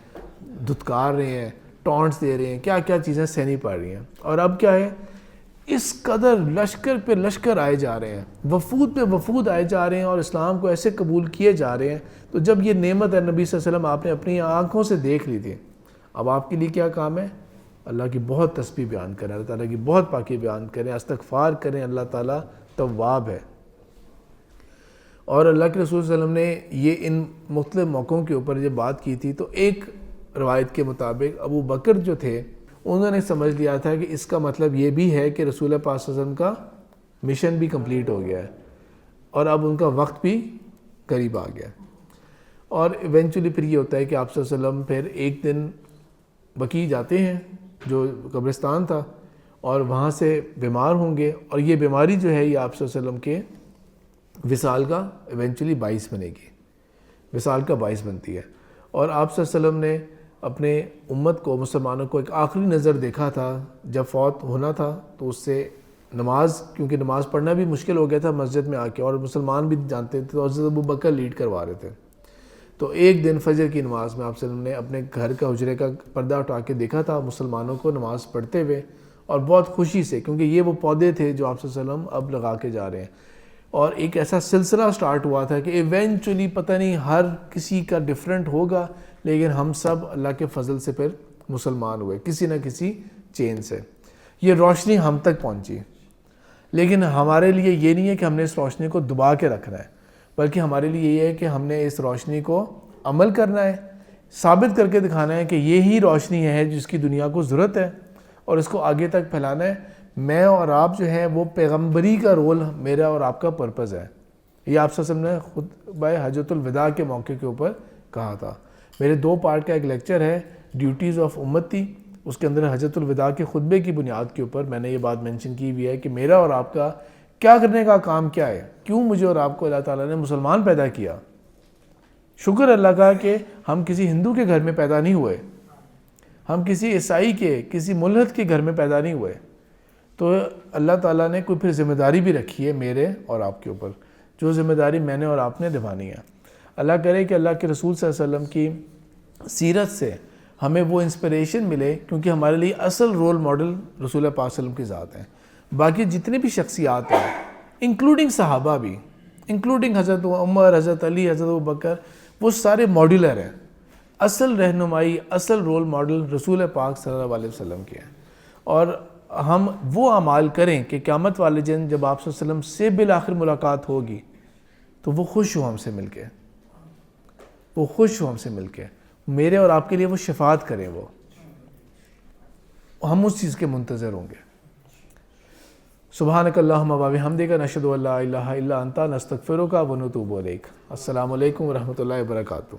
دھتکار رہے ہیں، ٹونٹس دے رہے ہیں، کیا کیا چیزیں سہنی پڑ رہی ہیں. اور اب کیا ہے، اس قدر لشکر پہ لشکر آئے جا رہے ہیں، وفود پہ وفود آئے جا رہے ہیں اور اسلام کو ایسے قبول کیے جا رہے ہیں. تو جب یہ نعمت ہے نبی صلی اللہ علیہ وسلم آپ نے اپنی آنکھوں سے دیکھ لی تھی، اب آپ کے لیے کیا کام ہے؟ اللہ کی بہت تسبیح بیان کریں، اللہ تعالیٰ کی بہت پاکی بیان کریں، استغفار کریں. اللہ تعالیٰ تواب ہے. اور اللہ کے رسول صلی اللہ علیہ وسلم نے یہ ان مختلف موقعوں کے اوپر جب بات کی تھی تو ایک روایت کے مطابق ابو بکر جو تھے انہوں نے سمجھ لیا تھا کہ اس کا مطلب یہ بھی ہے کہ رسول پاک صلی اللہ علیہ وسلم کا مشن بھی کمپلیٹ ہو گیا ہے اور اب ان کا وقت بھی قریب آ گیا. اور ایونچولی پھر یہ ہوتا ہے کہ آپ صلی اللہ علیہ وسلم پھر ایک دن بقیع جاتے ہیں جو قبرستان تھا اور وہاں سے بیمار ہوں گے، اور یہ بیماری جو ہے یہ آپ صلی اللہ علیہ وسلم کے وصال کا ایونچولی باعث بنے گی، وصال کا باعث بنتی ہے. اور آپ صلی اللہ علیہ وسلم نے اپنے امت کو، مسلمانوں کو ایک آخری نظر دیکھا تھا جب فوت ہونا تھا. تو اس سے نماز، کیونکہ نماز پڑھنا بھی مشکل ہو گیا تھا مسجد میں آ کے، اور مسلمان بھی جانتے تھے تو حضرت ابو بکر لیڈ کروا رہے تھے. تو ایک دن فجر کی نماز میں آپ صلی اللہ علیہ وسلم نے اپنے گھر کا حجرے کا پردہ اٹھا کے دیکھا تھا مسلمانوں کو نماز پڑھتے ہوئے، اور بہت خوشی سے، کیونکہ یہ وہ پودے تھے جو آپ صلی اللہ علیہ وسلم اب لگا کے جا رہے ہیں. اور ایک ایسا سلسلہ سٹارٹ ہوا تھا کہ ایونچولی پتہ نہیں ہر کسی کا ڈیفرنٹ ہوگا، لیکن ہم سب اللہ کے فضل سے پھر مسلمان ہوئے کسی نہ کسی چین سے. یہ روشنی ہم تک پہنچی، لیکن ہمارے لیے یہ نہیں ہے کہ ہم نے اس روشنی کو دبا کے رکھنا ہے، بلکہ ہمارے لیے یہ ہے کہ ہم نے اس روشنی کو عمل کرنا ہے، ثابت کر کے دکھانا ہے کہ یہی روشنی ہے جس کی دنیا کو ضرورت ہے، اور اس کو آگے تک پھیلانا ہے. میں اور آپ جو ہیں وہ پیغمبری کا رول میرا اور آپ کا پرپز ہے. یہ آپ صلی اللہ علیہ وسلم نے خطبہ حجۃ الوداع کے موقع کے اوپر کہا تھا. میرے 2 پارٹ کا ایک لیکچر ہے ڈیوٹیز آف امتی، اس کے اندر حجۃ الوداع کے خطبے کی بنیاد کے اوپر میں نے یہ بات مینشن کی ہوئی ہے کہ میرا اور آپ کا کیا کرنے کا کام کیا ہے، کیوں مجھے اور آپ کو اللہ تعالیٰ نے مسلمان پیدا کیا. شکر اللہ کا کہ ہم کسی ہندو کے گھر میں پیدا نہیں ہوئے، ہم کسی عیسائی کے، کسی ملحد کے گھر میں پیدا نہیں ہوئے. تو اللہ تعالیٰ نے کوئی پھر ذمہ داری بھی رکھی ہے میرے اور آپ کے اوپر، جو ذمہ داری میں نے اور آپ نے نبھانی ہے. اللہ کرے کہ اللہ کے رسول صلی اللہ علیہ وسلم کی سیرت سے ہمیں وہ انسپریشن ملے، کیونکہ ہمارے لیے اصل رول ماڈل رسول پاک صلی اللہ علیہ وسلم کی ذات ہیں. باقی جتنے بھی شخصیات ہیں انکلوڈنگ صحابہ بھی، انکلوڈنگ حضرت عمر، حضرت علی، حضرت ابو بکر، وہ سارے ماڈولر ہیں. اصل رہنمائی، اصل رول ماڈل رسول پاک صلی اللہ علیہ وسلم کے ہیں. اور ہم وہ اعمال کریں کہ قیامت والے دن جب آپ صلی اللہ علیہ وسلم سے بالآخر ملاقات ہوگی تو وہ خوش ہو ہم سے مل کے، وہ خوش ہو ہم سے مل کے، میرے اور آپ کے لیے وہ شفاعت کریں. وہ ہم اس چیز کے منتظر ہوں گے. سبحانک اللہم و بحمدک نشہد ان لا الہ الا انت نستغفرک و نتوب الیک. السلام علیکم ورحمۃ اللہ وبرکاتہ.